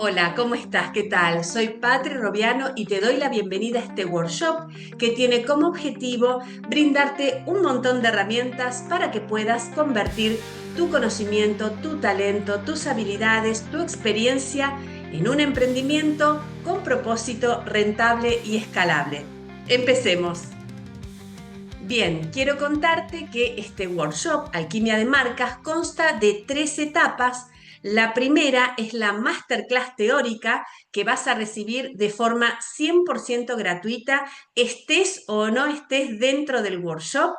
Hola, ¿cómo estás? ¿Qué tal? Soy Patri Roviano y te doy la bienvenida a este workshop que tiene como objetivo brindarte un montón de herramientas para que puedas convertir tu conocimiento, tu talento, tus habilidades, tu experiencia en un emprendimiento con propósito rentable y escalable. Empecemos. Bien, quiero contarte que este workshop, Alquimia de Marcas, consta de 3 etapas. La primera es la masterclass teórica que vas a recibir de forma 100% gratuita, estés o no estés dentro del workshop.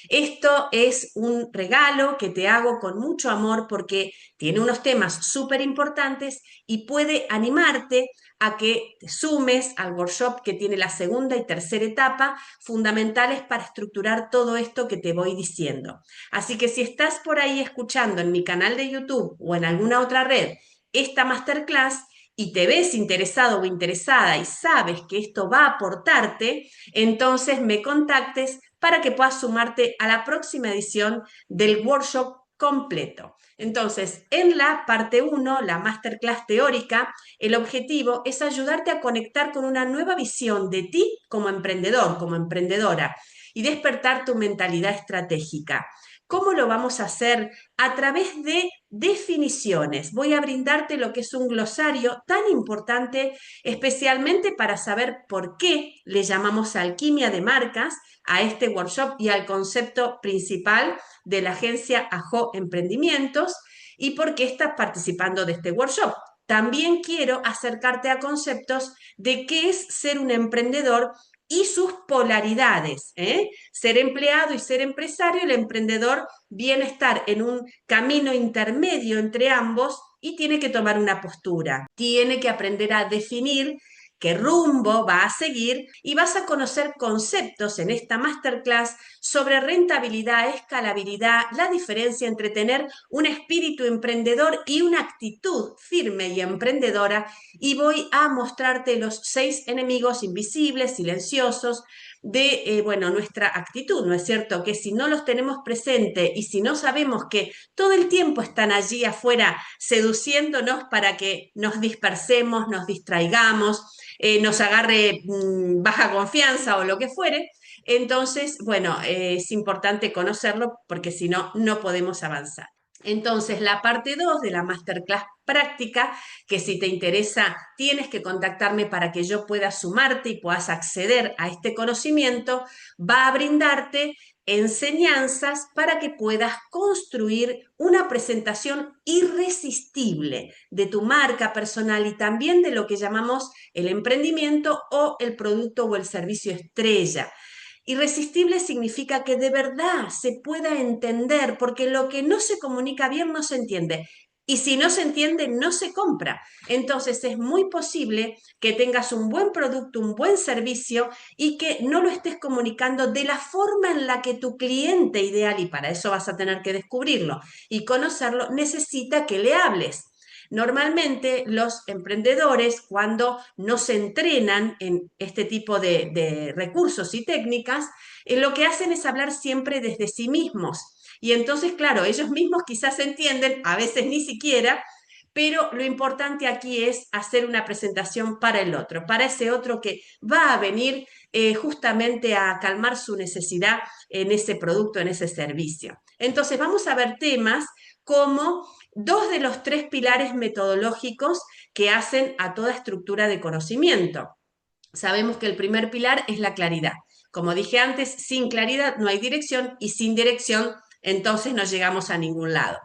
Esto es un regalo que te hago con mucho amor porque tiene unos temas súper importantes y puede animarte a que te sumes al workshop que tiene la segunda y tercera etapa, fundamentales para estructurar todo esto que te voy diciendo. Así que si estás por ahí escuchando en mi canal de YouTube o en alguna otra red esta masterclass y te ves interesado o interesada y sabes que esto va a aportarte, entonces me contactes para que puedas sumarte a la próxima edición del workshop completo. Entonces, en la parte 1, la masterclass teórica, el objetivo es ayudarte a conectar con una nueva visión de ti como emprendedor, como emprendedora y despertar tu mentalidad estratégica. ¿Cómo lo vamos a hacer? A través de definiciones. Voy a brindarte lo que es un glosario tan importante, especialmente para saber por qué le llamamos alquimia de marcas a este workshop y al concepto principal de la agencia Ajo Emprendimientos y por qué estás participando de este workshop. También quiero acercarte a conceptos de qué es ser un emprendedor y sus polaridades. Ser empleado y ser empresario, el emprendedor viene a estar en un camino intermedio entre ambos y tiene que tomar una postura. Tiene que aprender a definir qué rumbo va a seguir y vas a conocer conceptos en esta masterclass sobre rentabilidad, escalabilidad, la diferencia entre tener un espíritu emprendedor y una actitud firme y emprendedora, y voy a mostrarte los 6 enemigos invisibles, silenciosos, de nuestra actitud, ¿no es cierto? Que si no los tenemos presente y si no sabemos que todo el tiempo están allí afuera seduciéndonos para que nos dispersemos, nos distraigamos, nos agarre baja confianza o lo que fuere, entonces, bueno, es importante conocerlo porque si no, no podemos avanzar. Entonces, la parte 2 de la masterclass práctica, que si te interesa, tienes que contactarme para que yo pueda sumarte y puedas acceder a este conocimiento, va a brindarte enseñanzas para que puedas construir una presentación irresistible de tu marca personal y también de lo que llamamos el emprendimiento o el producto o el servicio estrella. Irresistible significa que de verdad se pueda entender, porque lo que no se comunica bien no se entiende. Y si no se entiende, no se compra. Entonces es muy posible que tengas un buen producto, un buen servicio y que no lo estés comunicando de la forma en la que tu cliente ideal, y para eso vas a tener que descubrirlo y conocerlo, necesita que le hables. Normalmente los emprendedores, cuando no se entrenan en este tipo de recursos y técnicas, lo que hacen es hablar siempre desde sí mismos. Y entonces, claro, ellos mismos quizás entienden, a veces ni siquiera, pero lo importante aquí es hacer una presentación para el otro, para ese otro que va a venir justamente a calmar su necesidad en ese producto, en ese servicio. Entonces, vamos a ver temas como 2 de los 3 pilares metodológicos que hacen a toda estructura de conocimiento. Sabemos que el primer pilar es la claridad. Como dije antes, sin claridad no hay dirección y sin dirección entonces no llegamos a ningún lado.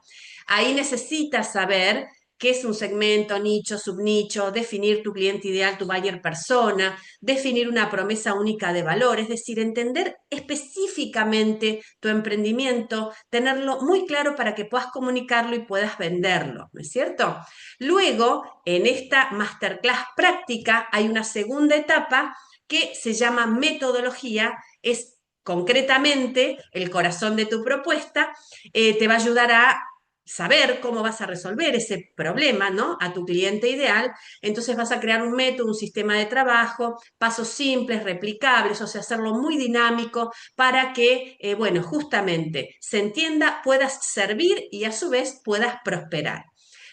Ahí necesitas saber qué es un segmento, nicho, subnicho, definir tu cliente ideal, tu buyer persona, definir una promesa única de valor, es decir, entender específicamente tu emprendimiento, tenerlo muy claro para que puedas comunicarlo y puedas venderlo, ¿no es cierto? Luego, en esta masterclass práctica hay una segunda etapa que se llama metodología, es concretamente el corazón de tu propuesta, te va a ayudar a saber cómo vas a resolver ese problema, ¿no? A tu cliente ideal. Entonces vas a crear un método, un sistema de trabajo, pasos simples, replicables, o sea, hacerlo muy dinámico para que, bueno, justamente se entienda, puedas servir y a su vez puedas prosperar.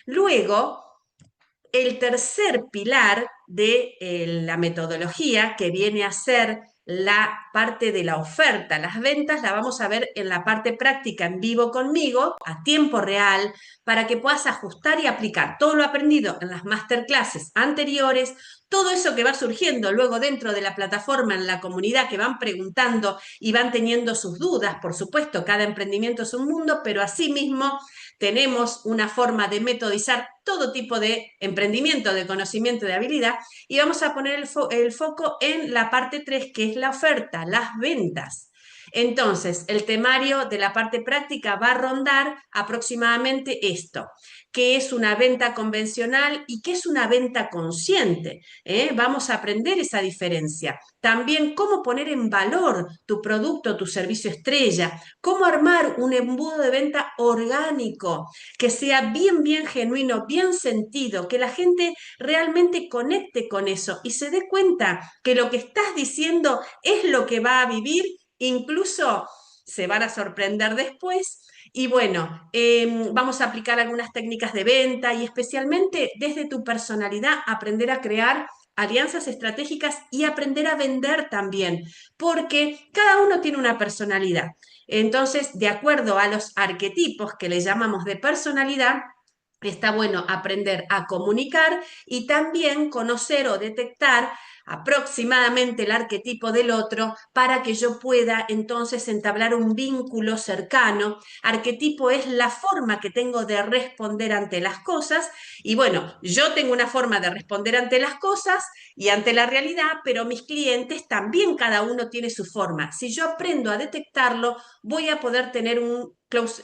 Luego, el tercer pilar de la metodología, que viene a ser la parte de la oferta. Las ventas la vamos a ver en la parte práctica en vivo conmigo, a tiempo real, para que puedas ajustar y aplicar todo lo aprendido en las masterclasses anteriores, todo eso que va surgiendo luego dentro de la plataforma, en la comunidad, que van preguntando y van teniendo sus dudas. Por supuesto, cada emprendimiento es un mundo, pero asimismo tenemos una forma de metodizar todo tipo de emprendimiento, de conocimiento, de habilidad, y vamos a poner el foco en la parte 3, que es la oferta, las ventas. Entonces, el temario de la parte práctica va a rondar aproximadamente esto: qué es una venta convencional y qué es una venta consciente. Vamos a aprender esa diferencia. También cómo poner en valor tu producto, tu servicio estrella, cómo armar un embudo de venta orgánico, que sea bien, bien genuino, bien sentido, que la gente realmente conecte con eso y se dé cuenta que lo que estás diciendo es lo que va a vivir, incluso se van a sorprender después. Y bueno, vamos a aplicar algunas técnicas de venta y especialmente desde tu personalidad aprender a crear alianzas estratégicas y aprender a vender también, porque cada uno tiene una personalidad. Entonces, de acuerdo a los arquetipos que le llamamos de personalidad, está bueno aprender a comunicar y también conocer o detectar aproximadamente el arquetipo del otro para que yo pueda entonces entablar un vínculo cercano. Arquetipo es la forma que tengo de responder ante las cosas y bueno, yo tengo una forma de responder ante las cosas y ante la realidad, pero mis clientes también cada uno tiene su forma. Si yo aprendo a detectarlo, voy a poder tener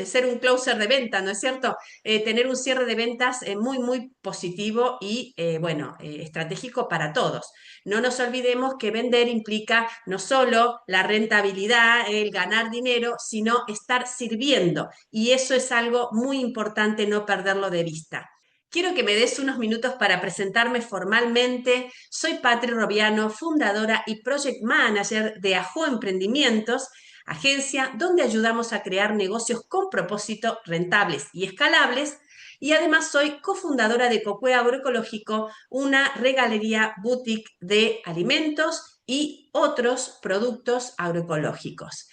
ser un closer de venta, ¿no es cierto? Tener un cierre de ventas muy, muy positivo y, bueno, estratégico para todos. No nos olvidemos que vender implica no solo la rentabilidad, el ganar dinero, sino estar sirviendo. Y eso es algo muy importante no perderlo de vista. Quiero que me des unos minutos para presentarme formalmente. Soy Patri Roviano, fundadora y project manager de Ajo Emprendimientos, agencia donde ayudamos a crear negocios con propósito, rentables y escalables. Y además soy cofundadora de Cocue Agroecológico, una regalería boutique de alimentos y otros productos agroecológicos.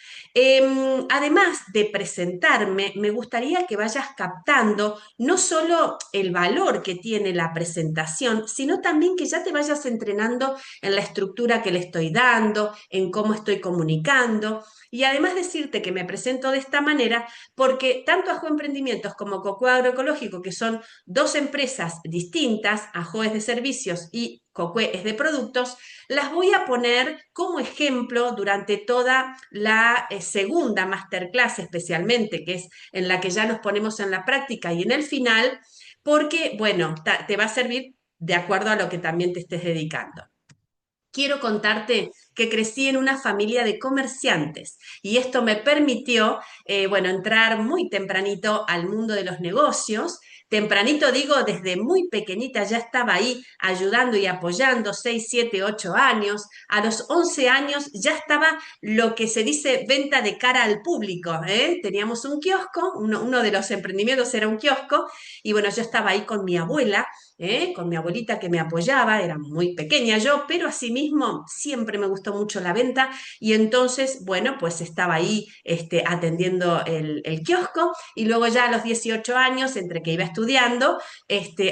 Además de presentarme, me gustaría que vayas captando no solo el valor que tiene la presentación, sino también que ya te vayas entrenando en la estructura que le estoy dando, en cómo estoy comunicando. Y además decirte que me presento de esta manera porque tanto Ajo Emprendimientos como Cocue Agroecológico, que son dos empresas distintas, Ajo es de servicios y Cocue es de productos, las voy a poner como ejemplo durante toda la segunda masterclass especialmente, que es en la que ya nos ponemos en la práctica y en el final, porque, bueno, te va a servir de acuerdo a lo que también te estés dedicando. Quiero contarte que crecí en una familia de comerciantes y esto me permitió, bueno, entrar muy tempranito al mundo de los negocios. Tempranito digo, desde muy pequeñita ya estaba ahí ayudando y apoyando, 6, 7, 8 años. A los 11 años ya estaba lo que se dice venta de cara al público, ¿eh? Teníamos un kiosco, uno de los emprendimientos era un kiosco, y bueno, yo estaba ahí con mi abuelita que me apoyaba, era muy pequeña yo, pero asimismo siempre me gustó mucho la venta y entonces, bueno, pues estaba ahí atendiendo el kiosco y luego ya a los 18 años, entre que iba estudiando,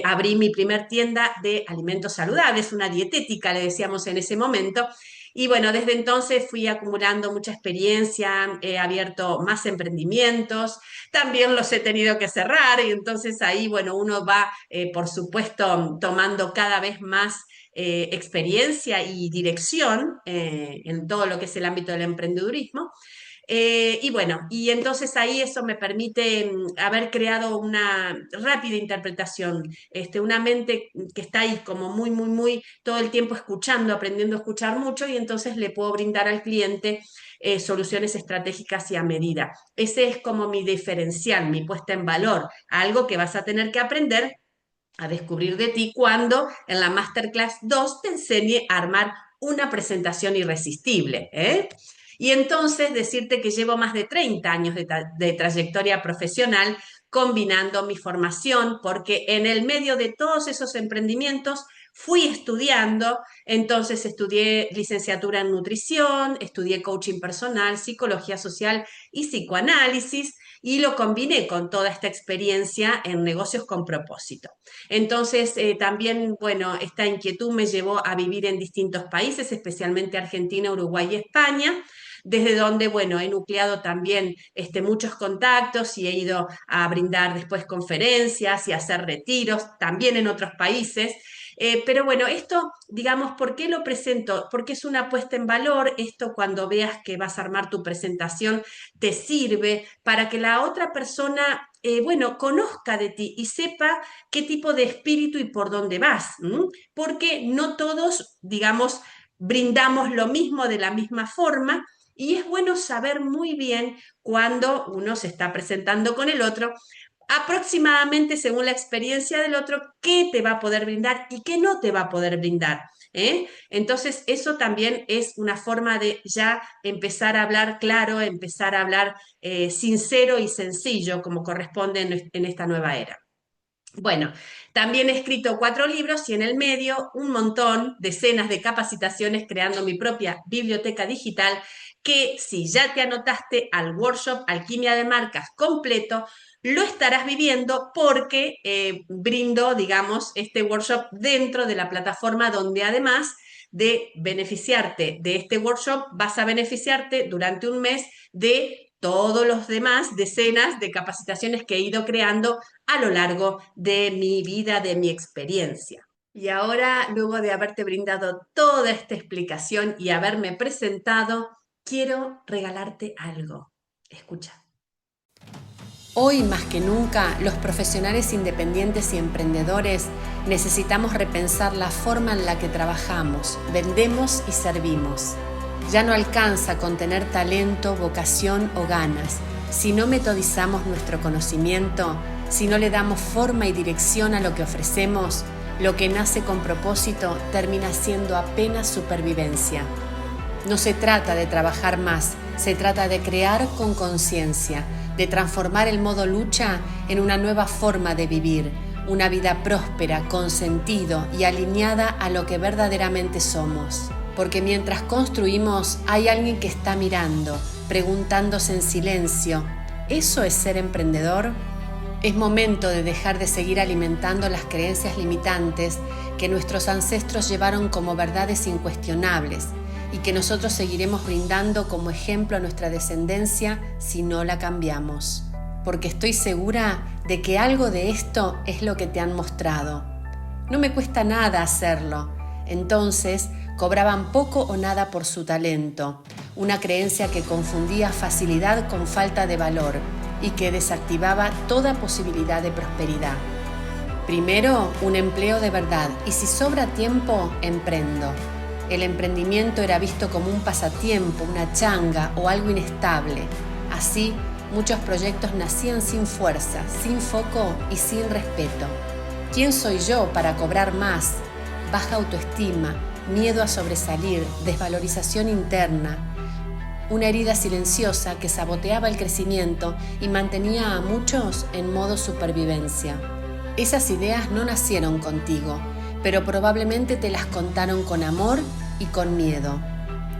abrí mi primer tienda de alimentos saludables, una dietética, le decíamos en ese momento. Y bueno, desde entonces fui acumulando mucha experiencia, he abierto más emprendimientos, también los he tenido que cerrar y entonces ahí, bueno, uno va, por supuesto, tomando cada vez más experiencia y dirección en todo lo que es el ámbito del emprendedurismo. Y bueno, y entonces ahí eso me permite haber creado una rápida interpretación, una mente que está ahí como muy, muy, muy todo el tiempo escuchando, aprendiendo a escuchar mucho y entonces le puedo brindar al cliente soluciones estratégicas y a medida. Ese es como mi diferencial, mi puesta en valor, algo que vas a tener que aprender a descubrir de ti cuando en la Masterclass 2 te enseñe a armar una presentación irresistible. Y entonces decirte que llevo más de 30 años de trayectoria profesional combinando mi formación, porque en el medio de todos esos emprendimientos fui estudiando. Entonces estudié licenciatura en nutrición, estudié coaching personal, psicología social y psicoanálisis, y lo combiné con toda esta experiencia en negocios con propósito. Entonces, también, bueno, esta inquietud me llevó a vivir en distintos países, especialmente Argentina, Uruguay y España, desde donde, bueno, he nucleado también muchos contactos y he ido a brindar después conferencias y a hacer retiros, también en otros países. Pero bueno, esto, digamos, ¿por qué lo presento? Porque es una puesta en valor. Esto, cuando veas que vas a armar tu presentación, te sirve para que la otra persona, bueno, conozca de ti y sepa qué tipo de espíritu y por dónde vas. Porque no todos, digamos, brindamos lo mismo de la misma forma. Y es bueno saber muy bien cuando uno se está presentando con el otro, aproximadamente según la experiencia del otro, qué te va a poder brindar y qué no te va a poder brindar. Entonces, eso también es una forma de ya empezar a hablar claro, empezar a hablar sincero y sencillo, como corresponde en esta nueva era. Bueno, también he escrito 4 libros y en el medio un montón, decenas de capacitaciones, creando mi propia biblioteca digital, que si ya te anotaste al workshop Alquimia de Marcas completo, lo estarás viviendo, porque brindo, digamos, este workshop dentro de la plataforma, donde además de beneficiarte de este workshop, vas a beneficiarte durante un mes de todos los demás decenas de capacitaciones que he ido creando a lo largo de mi vida, de mi experiencia. Y ahora, luego de haberte brindado toda esta explicación y haberme presentado, quiero regalarte algo. Escucha. Hoy más que nunca, los profesionales independientes y emprendedores necesitamos repensar la forma en la que trabajamos, vendemos y servimos. Ya no alcanza con tener talento, vocación o ganas. Si no metodizamos nuestro conocimiento, si no le damos forma y dirección a lo que ofrecemos, lo que nace con propósito termina siendo apenas supervivencia. No se trata de trabajar más, se trata de crear con conciencia, de transformar el modo lucha en una nueva forma de vivir, una vida próspera, con sentido y alineada a lo que verdaderamente somos. Porque mientras construimos, hay alguien que está mirando, preguntándose en silencio, ¿eso es ser emprendedor? Es momento de dejar de seguir alimentando las creencias limitantes que nuestros ancestros llevaron como verdades incuestionables y que nosotros seguiremos brindando como ejemplo a nuestra descendencia si no la cambiamos. Porque estoy segura de que algo de esto es lo que te han mostrado. No me cuesta nada hacerlo. Entonces, cobraban poco o nada por su talento, una creencia que confundía facilidad con falta de valor y que desactivaba toda posibilidad de prosperidad. Primero, un empleo de verdad, y si sobra tiempo, emprendo. El emprendimiento era visto como un pasatiempo, una changa o algo inestable. Así, muchos proyectos nacían sin fuerza, sin foco y sin respeto. ¿Quién soy yo para cobrar más? Baja autoestima, miedo a sobresalir, desvalorización interna. Una herida silenciosa que saboteaba el crecimiento y mantenía a muchos en modo supervivencia. Esas ideas no nacieron contigo, pero probablemente te las contaron con amor y con miedo.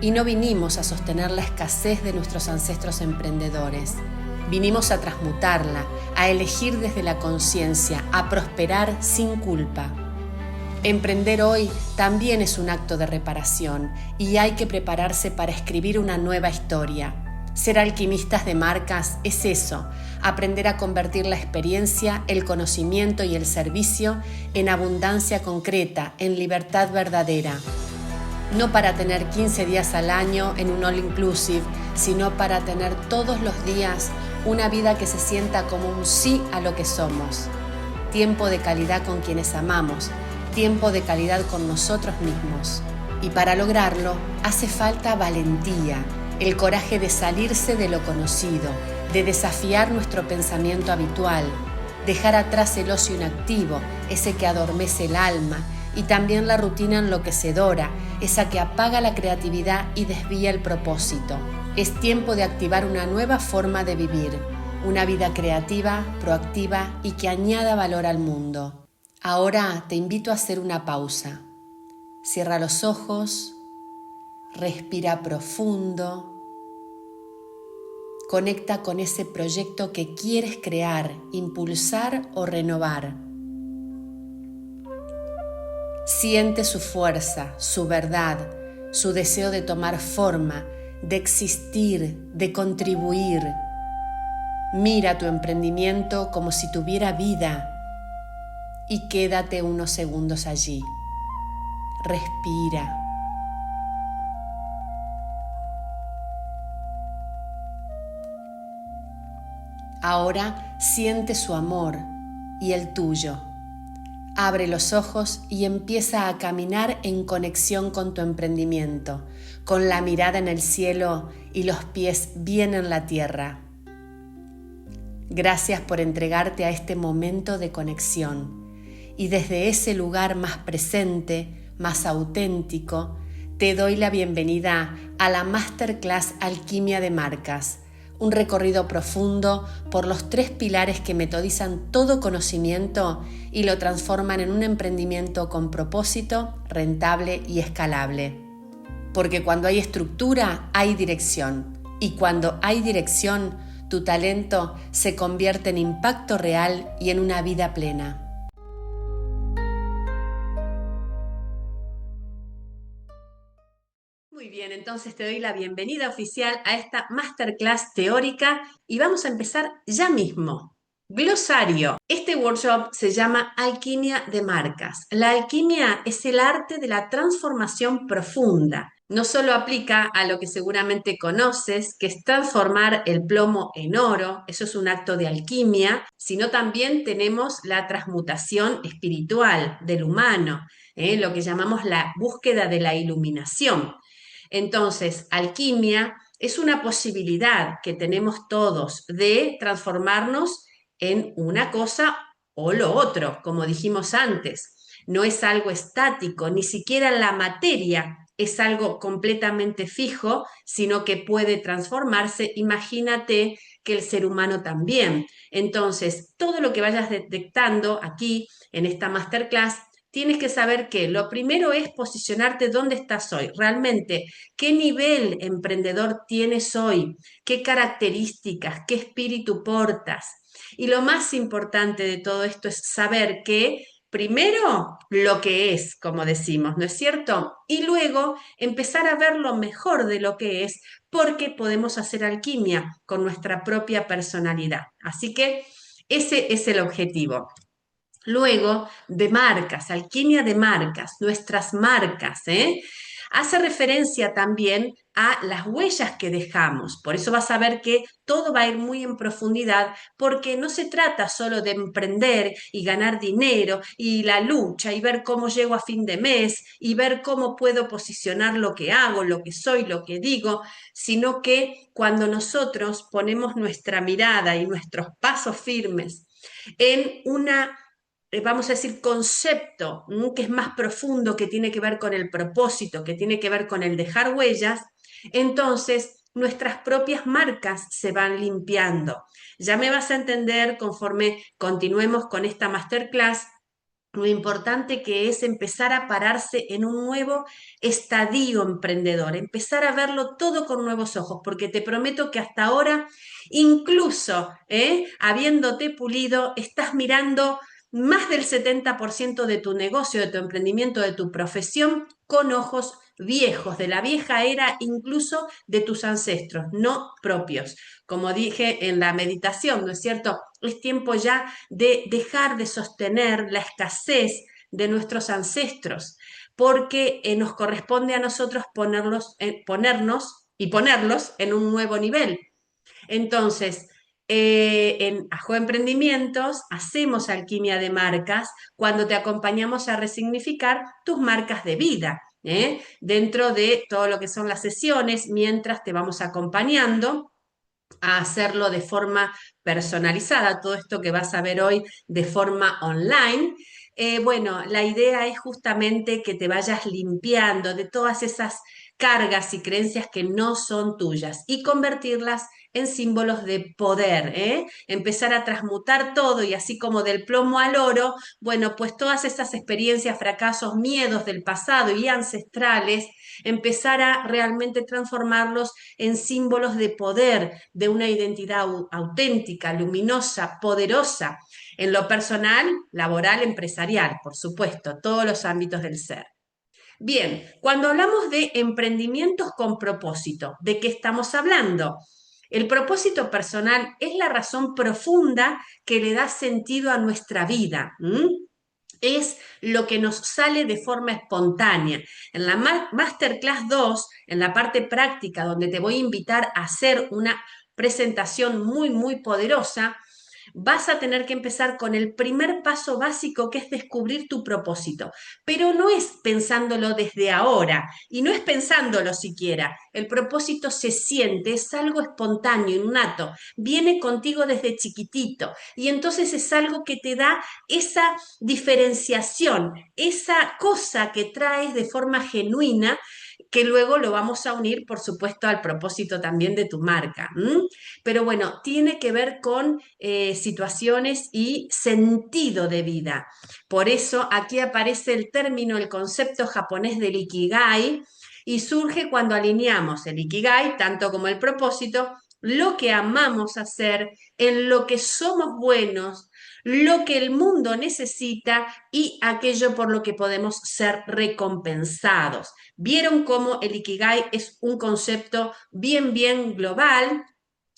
Y no vinimos a sostener la escasez de nuestros ancestros emprendedores. Vinimos a transmutarla, a elegir desde la conciencia, a prosperar sin culpa. Emprender hoy también es un acto de reparación y hay que prepararse para escribir una nueva historia. Ser alquimistas de marcas es eso, aprender a convertir la experiencia, el conocimiento y el servicio en abundancia concreta, en libertad verdadera. No para tener 15 días al año en un all inclusive, sino para tener todos los días una vida que se sienta como un sí a lo que somos. Tiempo de calidad con quienes amamos, tiempo de calidad con nosotros mismos. Y para lograrlo hace falta valentía, el coraje de salirse de lo conocido, de desafiar nuestro pensamiento habitual, dejar atrás el ocio inactivo, ese que adormece el alma, y también la rutina enloquecedora, esa que apaga la creatividad y desvía el propósito. Es tiempo de activar una nueva forma de vivir. una vida creativa, proactiva y que añada valor al mundo. Ahora te invito a hacer una pausa. Cierra los ojos, respira profundo, conecta con ese proyecto que quieres crear, impulsar o renovar. Siente su fuerza, su verdad, su deseo de tomar forma, de existir, de contribuir. Mira tu emprendimiento como si tuviera vida y quédate unos segundos allí. Respira. Ahora siente su amor y el tuyo. Abre los ojos y empieza a caminar en conexión con tu emprendimiento, con la mirada en el cielo y los pies bien en la tierra. Gracias por entregarte a este momento de conexión y desde ese lugar más presente, más auténtico, te doy la bienvenida a la Masterclass Alquimia de Marcas, un recorrido profundo por los 3 pilares que metodizan todo conocimiento y lo transforman en un emprendimiento con propósito, rentable y escalable. Porque cuando hay estructura, hay dirección. Y cuando hay dirección, tu talento se convierte en impacto real y en una vida plena. Muy bien, entonces te doy la bienvenida oficial a esta masterclass teórica y vamos a empezar ya mismo. Glosario. Este workshop se llama Alquimia de Marcas. La alquimia es el arte de la transformación profunda. No solo aplica a lo que seguramente conoces, que es transformar el plomo en oro, eso es un acto de alquimia, sino también tenemos la transmutación espiritual del humano, lo que llamamos la búsqueda de la iluminación. Entonces, alquimia es una posibilidad que tenemos todos de transformarnos en una cosa o lo otro, como dijimos antes. No es algo estático, ni siquiera la materia es algo completamente fijo, sino que puede transformarse. Imagínate que el ser humano también. Entonces, todo lo que vayas detectando aquí en esta masterclass, tienes que saber que lo primero es posicionarte dónde estás hoy, realmente qué nivel emprendedor tienes hoy, qué características, qué espíritu portas. Y lo más importante de todo esto es saber que primero lo que es, como decimos, ¿no es cierto? Y luego empezar a ver lo mejor de lo que es, porque podemos hacer alquimia con nuestra propia personalidad. Así que ese es el objetivo. Luego, de marcas, alquimia de marcas, nuestras marcas, hace referencia también a las huellas que dejamos. Por eso vas a ver que todo va a ir muy en profundidad, porque no se trata solo de emprender y ganar dinero y la lucha y ver cómo llego a fin de mes y ver cómo puedo posicionar lo que hago, lo que soy, lo que digo, sino que cuando nosotros ponemos nuestra mirada y nuestros pasos firmes en una vamos a decir, concepto que es más profundo, que tiene que ver con el propósito, que tiene que ver con el dejar huellas, entonces nuestras propias marcas se van limpiando. Ya me vas a entender conforme continuemos con esta masterclass lo importante que es empezar a pararse en un nuevo estadio emprendedor, empezar a verlo todo con nuevos ojos, porque te prometo que hasta ahora, incluso habiéndote pulido, estás mirando más del 70% de tu negocio, de tu emprendimiento, de tu profesión, con ojos viejos, de la vieja era, incluso de tus ancestros, no propios. Como dije en la meditación, ¿no es cierto? Es tiempo ya de dejar de sostener la escasez de nuestros ancestros, porque nos corresponde a nosotros ponernos y ponerlos en un nuevo nivel. Entonces, en Ajo Emprendimientos hacemos alquimia de marcas cuando te acompañamos a resignificar tus marcas de vida, dentro de todo lo que son las sesiones, mientras te vamos acompañando a hacerlo de forma personalizada, todo esto que vas a ver hoy de forma online. Bueno, la idea es justamente que te vayas limpiando de todas esas cargas y creencias que no son tuyas y convertirlas en símbolos de poder, ¿eh? Empezar a transmutar todo y así como del plomo al oro, bueno, pues todas esas experiencias, fracasos, miedos del pasado y ancestrales, empezar a realmente transformarlos en símbolos de poder, de una identidad auténtica, luminosa, poderosa, en lo personal, laboral, empresarial, por supuesto, todos los ámbitos del ser. Bien, cuando hablamos de emprendimientos con propósito, ¿de qué estamos hablando? El propósito personal es la razón profunda que le da sentido a nuestra vida. Es lo que nos sale de forma espontánea. En la Masterclass 2, en la parte práctica, donde te voy a invitar a hacer una presentación muy, muy poderosa, vas a tener que empezar con el primer paso básico, que es descubrir tu propósito. Pero no es pensándolo desde ahora y no es pensándolo siquiera. El propósito se siente, es algo espontáneo, innato, viene contigo desde chiquitito y entonces es algo que te da esa diferenciación, esa cosa que traes de forma genuina, que luego lo vamos a unir, por supuesto, al propósito también de tu marca. Pero bueno, tiene que ver con situaciones y sentido de vida. Por eso aquí aparece el término, el concepto japonés del Ikigai, y surge cuando alineamos el Ikigai, tanto como el propósito, lo que amamos hacer, en lo que somos buenos, lo que el mundo necesita y aquello por lo que podemos ser recompensados. Vieron cómo el Ikigai es un concepto bien, bien global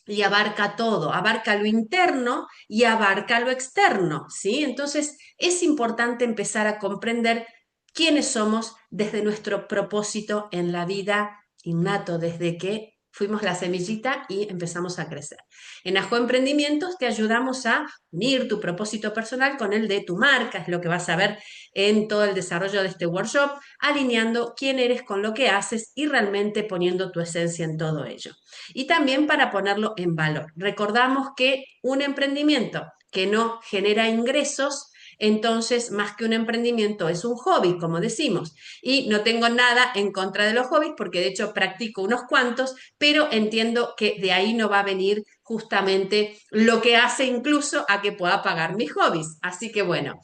y abarca todo, abarca lo interno y abarca lo externo, ¿sí? Entonces es importante empezar a comprender quiénes somos desde nuestro propósito en la vida innato, desde que fuimos la semillita y empezamos a crecer. En Ajo Emprendimientos te ayudamos a unir tu propósito personal con el de tu marca, es lo que vas a ver en todo el desarrollo de este workshop, alineando quién eres con lo que haces y realmente poniendo tu esencia en todo ello. Y también para ponerlo en valor. Recordamos que un emprendimiento que no genera ingresos, entonces más que un emprendimiento es un hobby, como decimos. Y no tengo nada en contra de los hobbies, porque de hecho practico unos cuantos, pero entiendo que de ahí no va a venir justamente lo que hace incluso a que pueda pagar mis hobbies. Así que bueno,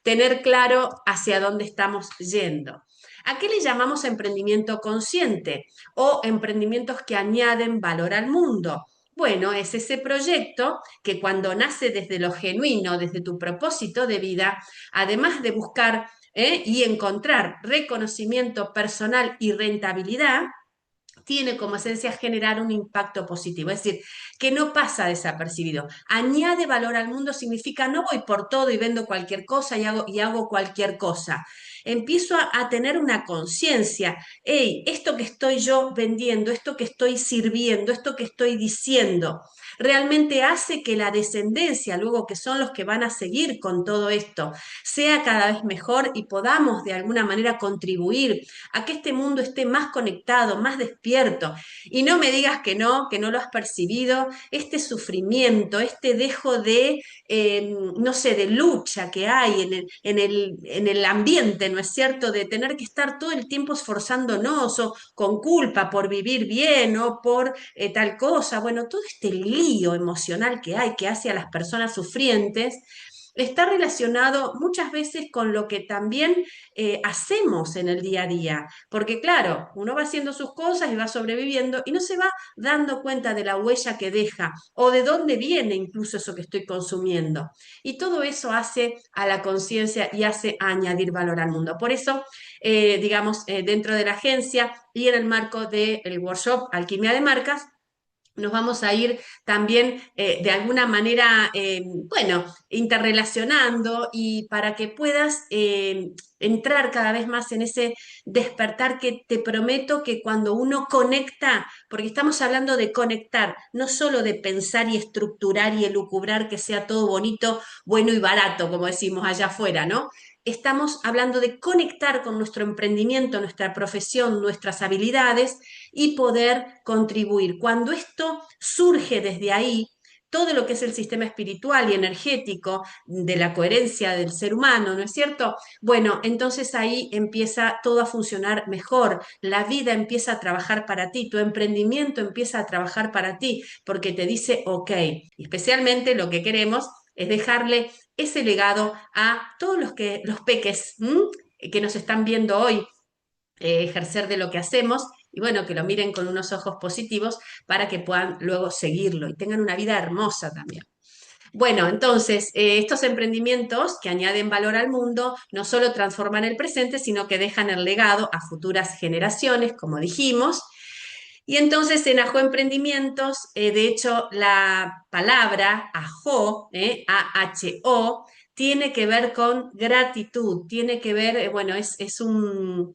tener claro hacia dónde estamos yendo. ¿A qué le llamamos emprendimiento consciente o emprendimientos que añaden valor al mundo? Bueno, es ese proyecto que cuando nace desde lo genuino, desde tu propósito de vida, además de buscar y encontrar reconocimiento personal y rentabilidad, tiene como esencia generar un impacto positivo, es decir, que no pasa desapercibido. Añade valor al mundo significa no voy por todo y vendo cualquier cosa y hago cualquier cosa. Empiezo a tener una conciencia, hey, esto que estoy yo vendiendo, esto que estoy sirviendo, esto que estoy diciendo, realmente hace que la descendencia, luego que son los que van a seguir con todo esto, sea cada vez mejor y podamos de alguna manera contribuir a que este mundo esté más conectado, más despierto. Y no me digas que no lo has percibido, este sufrimiento, este dejo de, no sé, de lucha que hay en el ambiente, ¿no es cierto? De tener que estar todo el tiempo esforzándonos o con culpa por vivir bien o por tal cosa. Bueno, todo este lío emocional que hay, que hace a las personas sufrientes, está relacionado muchas veces con lo que también hacemos en el día a día, porque claro, uno va haciendo sus cosas y va sobreviviendo y no se va dando cuenta de la huella que deja o de dónde viene incluso eso que estoy consumiendo. Y todo eso hace a la conciencia y hace a añadir valor al mundo. Por eso, digamos, dentro de la agencia y en el marco del workshop Alquimia de Marcas, nos vamos a ir también de alguna manera, bueno, interrelacionando y para que puedas entrar cada vez más en ese despertar que te prometo que cuando uno conecta, porque estamos hablando de conectar, no solo de pensar y estructurar y elucubrar que sea todo bonito, bueno y barato, como decimos allá afuera, ¿no? Estamos hablando de conectar con nuestro emprendimiento, nuestra profesión, nuestras habilidades y poder contribuir. Cuando esto surge desde ahí, todo lo que es el sistema espiritual y energético de la coherencia del ser humano, ¿no es cierto? Bueno, entonces ahí empieza todo a funcionar mejor, la vida empieza a trabajar para ti, tu emprendimiento empieza a trabajar para ti, porque te dice, ok, especialmente lo que queremos es dejarle ese legado a todos los peques que nos están viendo hoy ejercer de lo que hacemos y bueno, que lo miren con unos ojos positivos para que puedan luego seguirlo y tengan una vida hermosa también. Bueno, entonces, estos emprendimientos que añaden valor al mundo no solo transforman el presente, sino que dejan el legado a futuras generaciones, como dijimos. Y entonces en Ajo Emprendimientos, de hecho, la palabra Ajo, A-H-O, tiene que ver con gratitud, tiene que ver, bueno, es un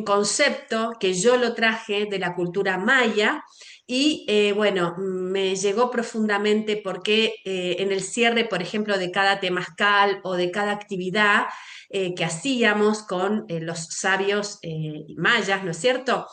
concepto que yo lo traje de la cultura maya y bueno, me llegó profundamente porque en el cierre, por ejemplo, de cada temazcal o de cada actividad que hacíamos con los sabios mayas, ¿no es cierto?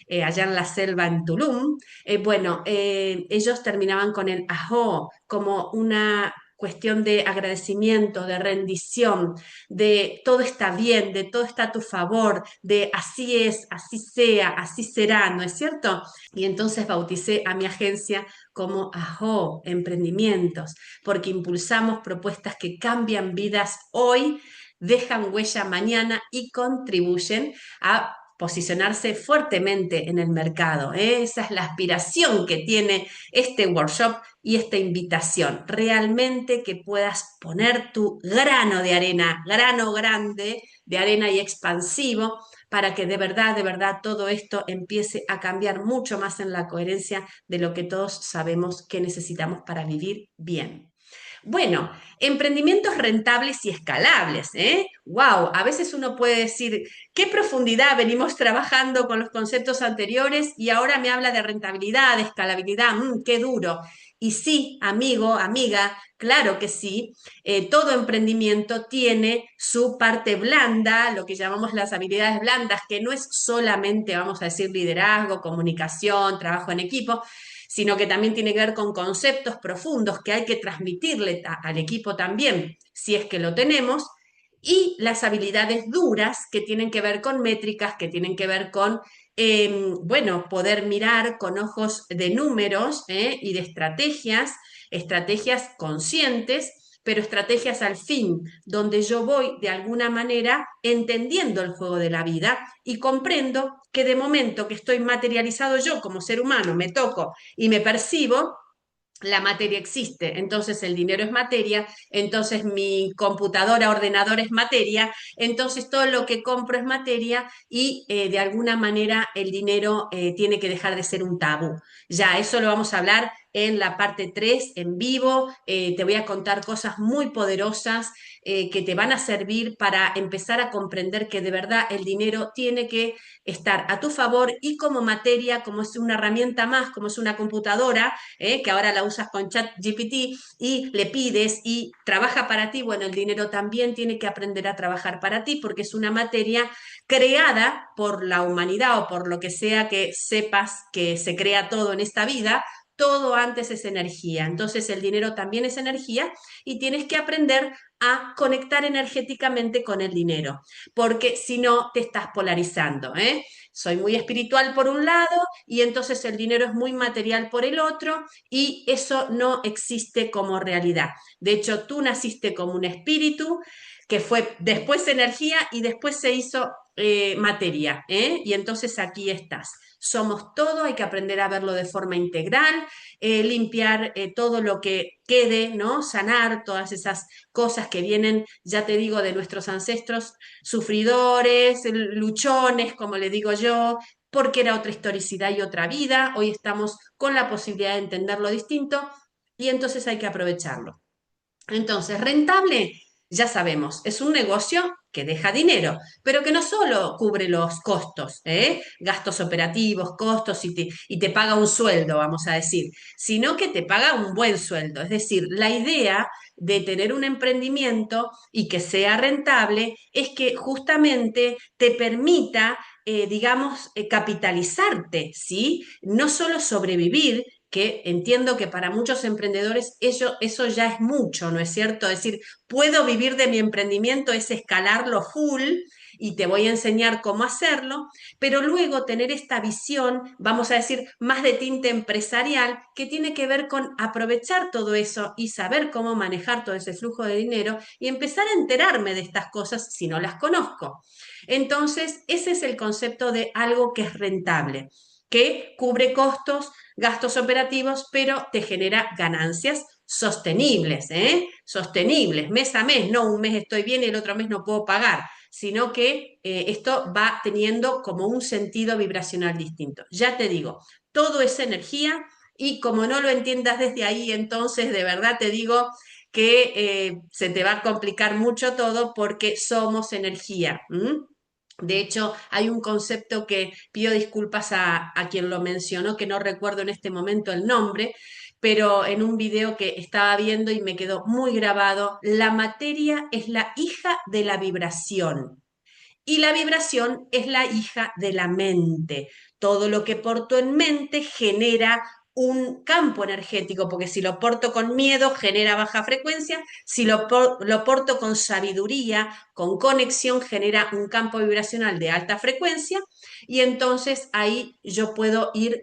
Allá en la selva en Tulum, bueno, ellos terminaban con el ajo como una cuestión de agradecimiento, de rendición, de todo está bien, de todo está a tu favor, de así es, así sea, así será, ¿no es cierto? Y entonces bauticé a mi agencia como Ajo Emprendimientos, porque impulsamos propuestas que cambian vidas hoy, dejan huella mañana y contribuyen a posicionarse fuertemente en el mercado. Esa es la aspiración que tiene este workshop y esta invitación. Realmente que puedas poner tu grano de arena, grano grande de arena y expansivo, para que de verdad, todo esto empiece a cambiar mucho más en la coherencia de lo que todos sabemos que necesitamos para vivir bien. Bueno, emprendimientos rentables y escalables, ¿eh? ¡Wow! A veces uno puede decir, ¿qué profundidad venimos trabajando con los conceptos anteriores y ahora me habla de rentabilidad, de escalabilidad? ¡Qué duro! Y sí, amigo, amiga, claro que sí, todo emprendimiento tiene su parte blanda, lo que llamamos las habilidades blandas, que no es solamente, vamos a decir, liderazgo, comunicación, trabajo en equipo, sino que también tiene que ver con conceptos profundos que hay que transmitirle al equipo también, si es que lo tenemos, y las habilidades duras que tienen que ver con métricas, que tienen que ver con, bueno, poder mirar con ojos de números y de estrategias, estrategias conscientes, pero estrategias al fin, donde yo voy de alguna manera entendiendo el juego de la vida y comprendo que de momento que estoy materializado yo como ser humano, me toco y me percibo, la materia existe, entonces el dinero es materia, entonces mi computadora, ordenador es materia, entonces todo lo que compro es materia y de alguna manera el dinero tiene que dejar de ser un tabú. Ya, eso lo vamos a hablar en la parte 3 en vivo, te voy a contar cosas muy poderosas que te van a servir para empezar a comprender que de verdad el dinero tiene que estar a tu favor y como materia, como es una herramienta más, como es una computadora, que ahora la usas con ChatGPT y le pides y trabaja para ti, bueno, el dinero también tiene que aprender a trabajar para ti porque es una materia creada por la humanidad o por lo que sea que sepas que se crea todo en esta vida. Todo antes es energía, entonces el dinero también es energía y tienes que aprender a conectar energéticamente con el dinero, porque si no te estás polarizando, ¿eh? Soy muy espiritual por un lado y entonces el dinero es muy material por el otro y eso no existe como realidad. De hecho, tú naciste como un espíritu que fue después energía y después se hizo materia, ¿eh? Y entonces aquí estás. Somos todo, hay que aprender a verlo de forma integral, limpiar todo lo que quede, ¿no? Sanar todas esas cosas que vienen, ya te digo, de nuestros ancestros sufridores, luchones, como le digo yo, porque era otra historicidad y otra vida. Hoy estamos con la posibilidad de entenderlo distinto y entonces hay que aprovecharlo. Entonces, rentable, ya sabemos, es un negocio que deja dinero, pero que no solo cubre los costos, gastos operativos, costos y te paga un sueldo, vamos a decir, sino que te paga un buen sueldo. Es decir, la idea de tener un emprendimiento y que sea rentable es que justamente te permita, digamos, capitalizarte, ¿sí? No solo sobrevivir, que entiendo que para muchos emprendedores eso ya es mucho, ¿no es cierto? Es decir, puedo vivir de mi emprendimiento, es escalarlo full y te voy a enseñar cómo hacerlo, pero luego tener esta visión, vamos a decir, más de tinte empresarial, que tiene que ver con aprovechar todo eso y saber cómo manejar todo ese flujo de dinero y empezar a enterarme de estas cosas si no las conozco. Entonces, ese es el concepto de algo que es rentable, que cubre costos, gastos operativos, pero te genera ganancias sostenibles, ¿eh? Sostenibles, mes a mes, no un mes estoy bien y el otro mes no puedo pagar, sino que esto va teniendo como un sentido vibracional distinto. Ya te digo, todo es energía y como no lo entiendas desde ahí, entonces de verdad te digo que se te va a complicar mucho todo porque somos energía. ¿M? De hecho, hay un concepto que pido disculpas a quien lo mencionó, que no recuerdo en este momento el nombre, pero en un video que estaba viendo y me quedó muy grabado, la materia es la hija de la vibración. Y la vibración es la hija de la mente. Todo lo que porto en mente genera un campo energético, porque si lo porto con miedo genera baja frecuencia, si lo porto con sabiduría, con conexión, genera un campo vibracional de alta frecuencia y entonces ahí yo puedo ir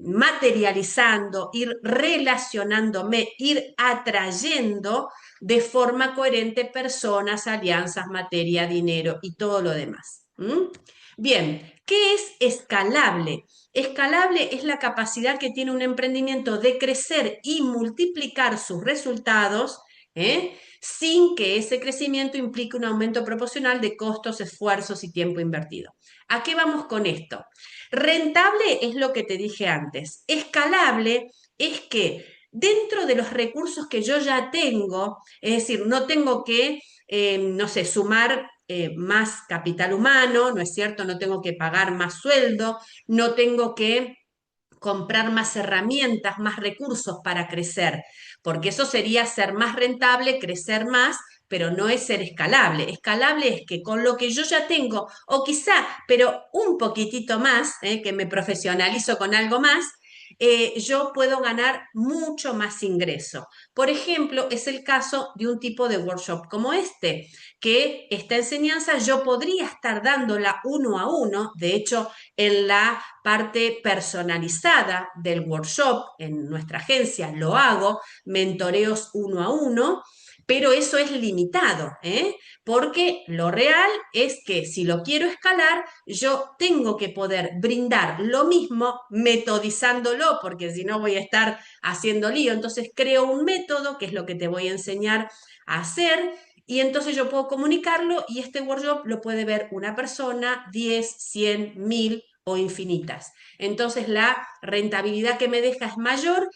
materializando, ir relacionándome, ir atrayendo de forma coherente personas, alianzas, materia, dinero y todo lo demás. ¿Mm? Bien, ¿qué es escalable? Escalable es la capacidad que tiene un emprendimiento de crecer y multiplicar sus resultados, sin que ese crecimiento implique un aumento proporcional de costos, esfuerzos y tiempo invertido. ¿A qué vamos con esto? Rentable es lo que te dije antes. Escalable es que dentro de los recursos que yo ya tengo, es decir, no tengo que, no sé, sumar más capital humano, ¿no es cierto? No tengo que pagar más sueldo, no tengo que comprar más herramientas, más recursos para crecer, porque eso sería ser más rentable, crecer más, pero no es ser escalable. Escalable es que con lo que yo ya tengo, o quizá, pero un poquitito más, que me profesionalizo con algo más, yo puedo ganar mucho más ingreso. Por ejemplo, es el caso de un tipo de workshop como este, que esta enseñanza yo podría estar dándola uno a uno, de hecho, en la parte personalizada del workshop, en nuestra agencia lo hago, mentoreos uno a uno, pero eso es limitado, porque lo real es que si lo quiero escalar, yo tengo que poder brindar lo mismo metodizándolo, porque si no voy a estar haciendo lío. Entonces creo un método, que es lo que te voy a enseñar a hacer, y entonces yo puedo comunicarlo y este workshop lo puede ver una persona, 10, 100, 1000 o infinitas. Entonces la rentabilidad que me deja es mayor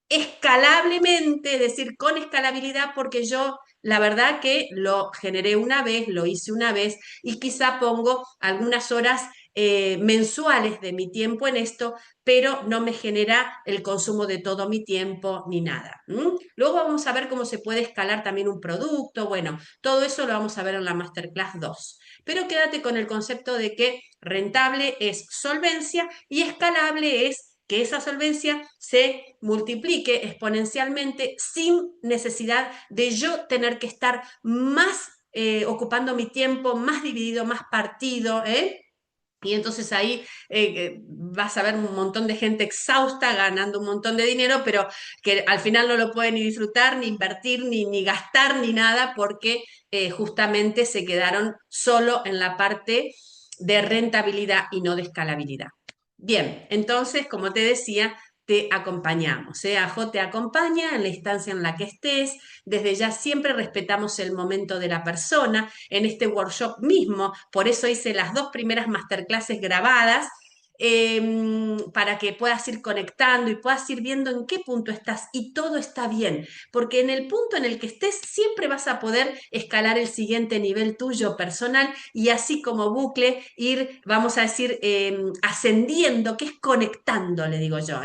escalablemente, es decir, con escalabilidad, porque yo la verdad que lo generé una vez, lo hice una vez y quizá pongo algunas horas mensuales de mi tiempo en esto, pero no me genera el consumo de todo mi tiempo ni nada. Luego vamos a ver cómo se puede escalar también un producto, bueno, todo eso lo vamos a ver en la Masterclass 2. Pero quédate con el concepto de que rentable es solvencia y escalable es que esa solvencia se multiplique exponencialmente sin necesidad de yo tener que estar más ocupando mi tiempo, más dividido, más partido, Y entonces ahí vas a ver un montón de gente exhausta ganando un montón de dinero, pero que al final no lo puede ni disfrutar, ni invertir, ni gastar, ni nada, porque justamente se quedaron solo en la parte de rentabilidad y no de escalabilidad. Bien, entonces, como te decía, te acompañamos. AJO te acompaña en la instancia en la que estés. Desde ya siempre respetamos el momento de la persona. En este workshop mismo, por eso hice las dos primeras masterclasses grabadas, para que puedas ir conectando y puedas ir viendo en qué punto estás y todo está bien, porque en el punto en el que estés siempre vas a poder escalar el siguiente nivel tuyo personal y así como bucle ir, vamos a decir, ascendiendo, que es conectando, le digo yo,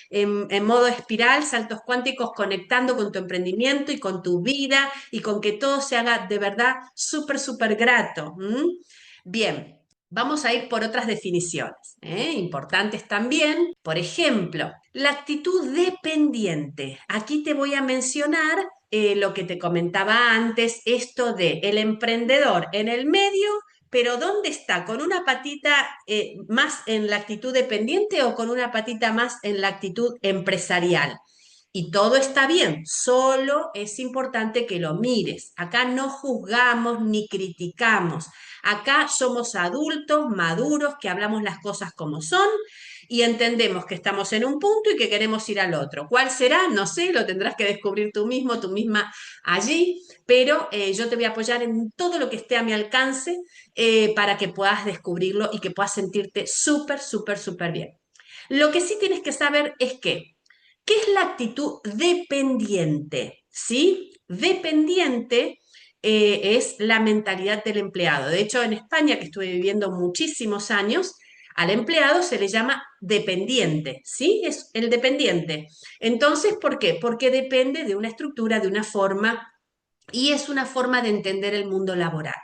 en modo espiral, saltos cuánticos, conectando con tu emprendimiento y con tu vida y con que todo se haga de verdad súper, súper grato. Bien. Vamos a ir por otras definiciones, importantes también. Por ejemplo, la actitud dependiente. Aquí te voy a mencionar lo que te comentaba antes, esto de el emprendedor en el medio, pero ¿dónde está? ¿Con una patita más en la actitud dependiente o con una patita más en la actitud empresarial? Y todo está bien, solo es importante que lo mires. Acá no juzgamos ni criticamos. Acá somos adultos, maduros, que hablamos las cosas como son y entendemos que estamos en un punto y que queremos ir al otro. ¿Cuál será? No sé, lo tendrás que descubrir tú mismo, tú misma allí, pero yo te voy a apoyar en todo lo que esté a mi alcance para que puedas descubrirlo y que puedas sentirte súper, súper, súper bien. Lo que sí tienes que saber es que ¿qué es la actitud dependiente? ¿Sí? Dependiente es la mentalidad del empleado. De hecho, en España, que estuve viviendo muchísimos años, al empleado se le llama dependiente, ¿sí? Es el dependiente. Entonces, ¿por qué? Porque depende de una estructura, de una forma, y es una forma de entender el mundo laboral.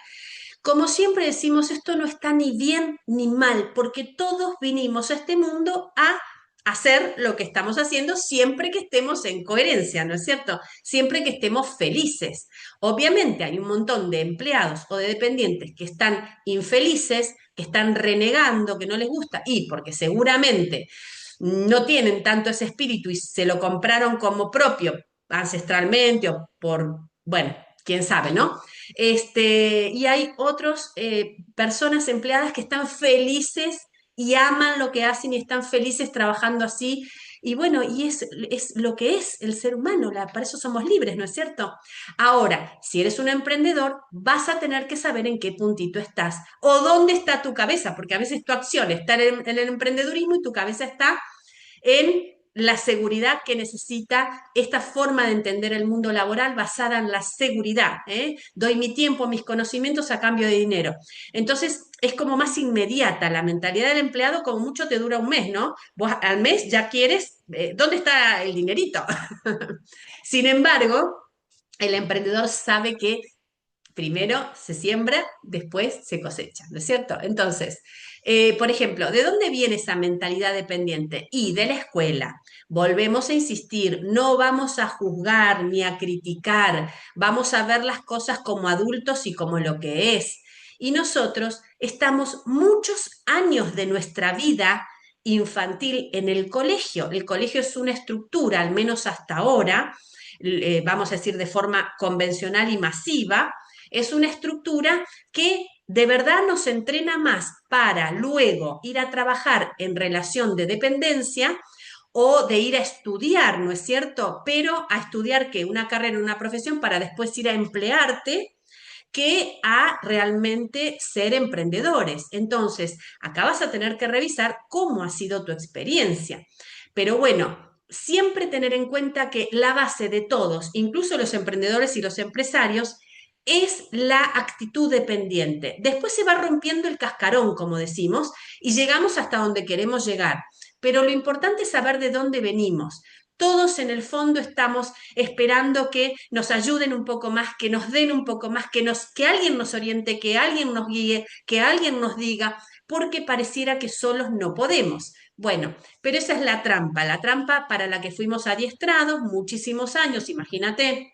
Como siempre decimos, esto no está ni bien ni mal, porque todos vinimos a este mundo a hacer lo que estamos haciendo siempre que estemos en coherencia, ¿no es cierto? Siempre que estemos felices. Obviamente hay un montón de empleados o de dependientes que están infelices, que están renegando, que no les gusta, y porque seguramente no tienen tanto ese espíritu y se lo compraron como propio ancestralmente o por, bueno, quién sabe, ¿no? Y hay otras personas empleadas que están felices y aman lo que hacen y están felices trabajando así. Y bueno, es lo que es el ser humano, para eso somos libres, ¿no es cierto? Ahora, si eres un emprendedor, vas a tener que saber en qué puntito estás o dónde está tu cabeza, porque a veces tu acción está en el emprendedurismo y tu cabeza está en la seguridad que necesita esta forma de entender el mundo laboral basada en la seguridad. Doy mi tiempo, mis conocimientos a cambio de dinero. Entonces, es como más inmediata. La mentalidad del empleado, como mucho, te dura un mes, ¿no? Vos al mes ya quieres, ¿dónde está el dinerito? Sin embargo, el emprendedor sabe que primero se siembra, después se cosecha, ¿no es cierto? Entonces, por ejemplo, ¿de dónde viene esa mentalidad dependiente? Y de la escuela. Volvemos a insistir, no vamos a juzgar ni a criticar, vamos a ver las cosas como adultos y como lo que es. Y nosotros estamos muchos años de nuestra vida infantil en el colegio. El colegio es una estructura, al menos hasta ahora, vamos a decir de forma convencional y masiva, es una estructura que de verdad nos entrena más para luego ir a trabajar en relación de dependencia o de ir a estudiar, ¿no es cierto? Pero a estudiar que una carrera, una profesión para después ir a emplearte que a realmente ser emprendedores. Entonces, acá vas a tener que revisar cómo ha sido tu experiencia. Pero bueno, siempre tener en cuenta que la base de todos, incluso los emprendedores y los empresarios, es la actitud dependiente. Después se va rompiendo el cascarón, como decimos, y llegamos hasta donde queremos llegar. Pero lo importante es saber de dónde venimos. Todos en el fondo estamos esperando que nos ayuden un poco más, que nos den un poco más, que alguien nos oriente, que alguien nos guíe, que alguien nos diga, porque pareciera que solos no podemos. Bueno, pero esa es la trampa para la que fuimos adiestrados muchísimos años, imagínate,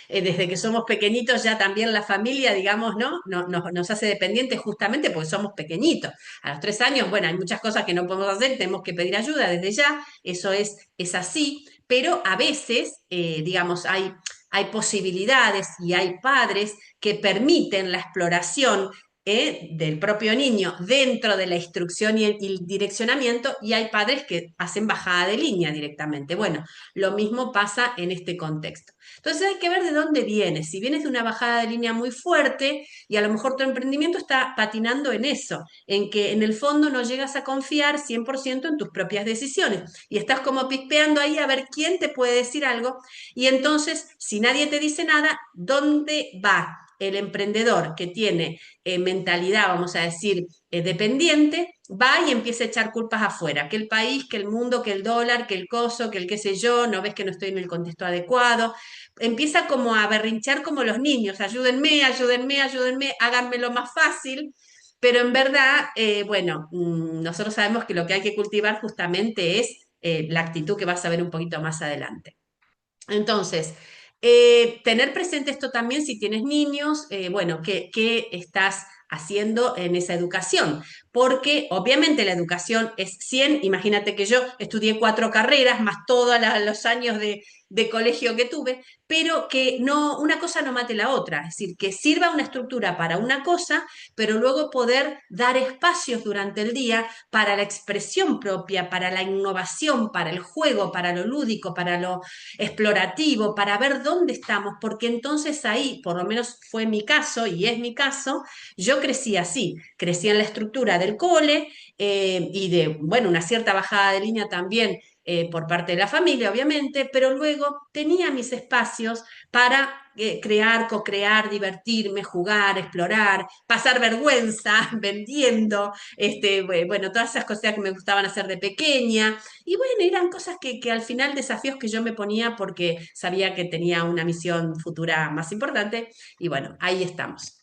desde que somos pequeñitos ya también la familia, digamos, ¿no? Nos hace dependientes justamente porque somos pequeñitos. A los 3 años, bueno, hay muchas cosas que no podemos hacer, tenemos que pedir ayuda desde ya, eso es así, pero a veces, digamos, hay posibilidades y hay padres que permiten la exploración del propio niño dentro de la instrucción y el direccionamiento y hay padres que hacen bajada de línea directamente. Bueno, lo mismo pasa en este contexto. Entonces hay que ver de dónde vienes. Si vienes de una bajada de línea muy fuerte y a lo mejor tu emprendimiento está patinando en eso, en que en el fondo no llegas a confiar 100% en tus propias decisiones y estás como pispeando ahí a ver quién te puede decir algo y entonces si nadie te dice nada, ¿dónde va? El emprendedor que tiene mentalidad, vamos a decir, dependiente, va y empieza a echar culpas afuera, que el país, que el mundo, que el dólar, que el coso, que el qué sé yo, no ves que no estoy en el contexto adecuado, empieza como a berrinchar como los niños, ayúdenme, ayúdenme, ayúdenme, háganmelo más fácil. pero en verdad, bueno, nosotros sabemos que lo que hay que cultivar justamente es la actitud que vas a ver un poquito más adelante. Entonces, tener presente esto también si tienes niños, bueno, ¿qué estás haciendo en esa educación? Porque obviamente la educación es 100. Imagínate que yo estudié 4 carreras, más todos los años de colegio que tuve, pero que no, una cosa no mate la otra, es decir, que sirva una estructura para una cosa, pero luego poder dar espacios durante el día para la expresión propia, para la innovación, para el juego, para lo lúdico, para lo explorativo, para ver dónde estamos, porque entonces ahí, por lo menos fue mi caso y es mi caso, yo crecí así, crecí en la estructura del cole y de, bueno, una cierta bajada de línea también por parte de la familia, obviamente, pero luego tenía mis espacios para crear, co-crear, divertirme, jugar, explorar, pasar vergüenza vendiendo, bueno, todas esas cosas que me gustaban hacer de pequeña. Y bueno, eran cosas que al final desafíos que yo me ponía porque sabía que tenía una misión futura más importante. Y bueno, ahí estamos.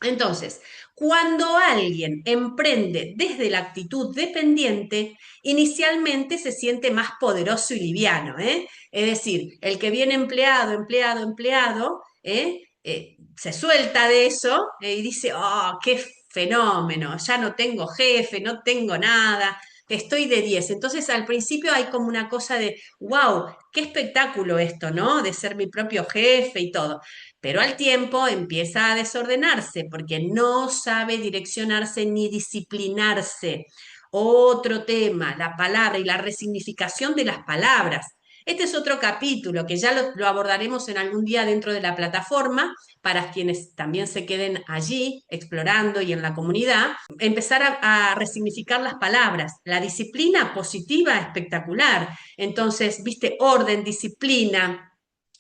Entonces, cuando alguien emprende desde la actitud dependiente, inicialmente se siente más poderoso y liviano, ¿eh? Es decir, el que viene empleado, empleado, empleado, se suelta de eso y dice, oh, qué fenómeno, ya no tengo jefe, no tengo nada, estoy de 10. Entonces, al principio hay como una cosa de, wow, qué espectáculo esto, ¿no? De ser mi propio jefe y todo, pero al tiempo empieza a desordenarse porque no sabe direccionarse ni disciplinarse. Otro tema, la palabra y la resignificación de las palabras. Este es otro capítulo que ya lo abordaremos en algún día dentro de la plataforma para quienes también se queden allí explorando y en la comunidad. Empezar a resignificar las palabras. La disciplina positiva, espectacular. Entonces, viste, orden, disciplina,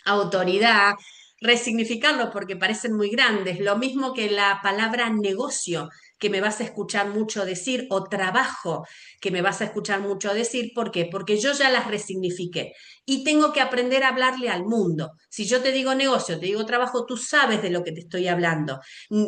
autoridad, resignificarlo porque parecen muy grandes, lo mismo que la palabra negocio, que me vas a escuchar mucho decir, o trabajo, que me vas a escuchar mucho decir. ¿Por qué? Porque yo ya las resignifiqué y tengo que aprender a hablarle al mundo. Si yo te digo negocio, te digo trabajo, tú sabes de lo que te estoy hablando.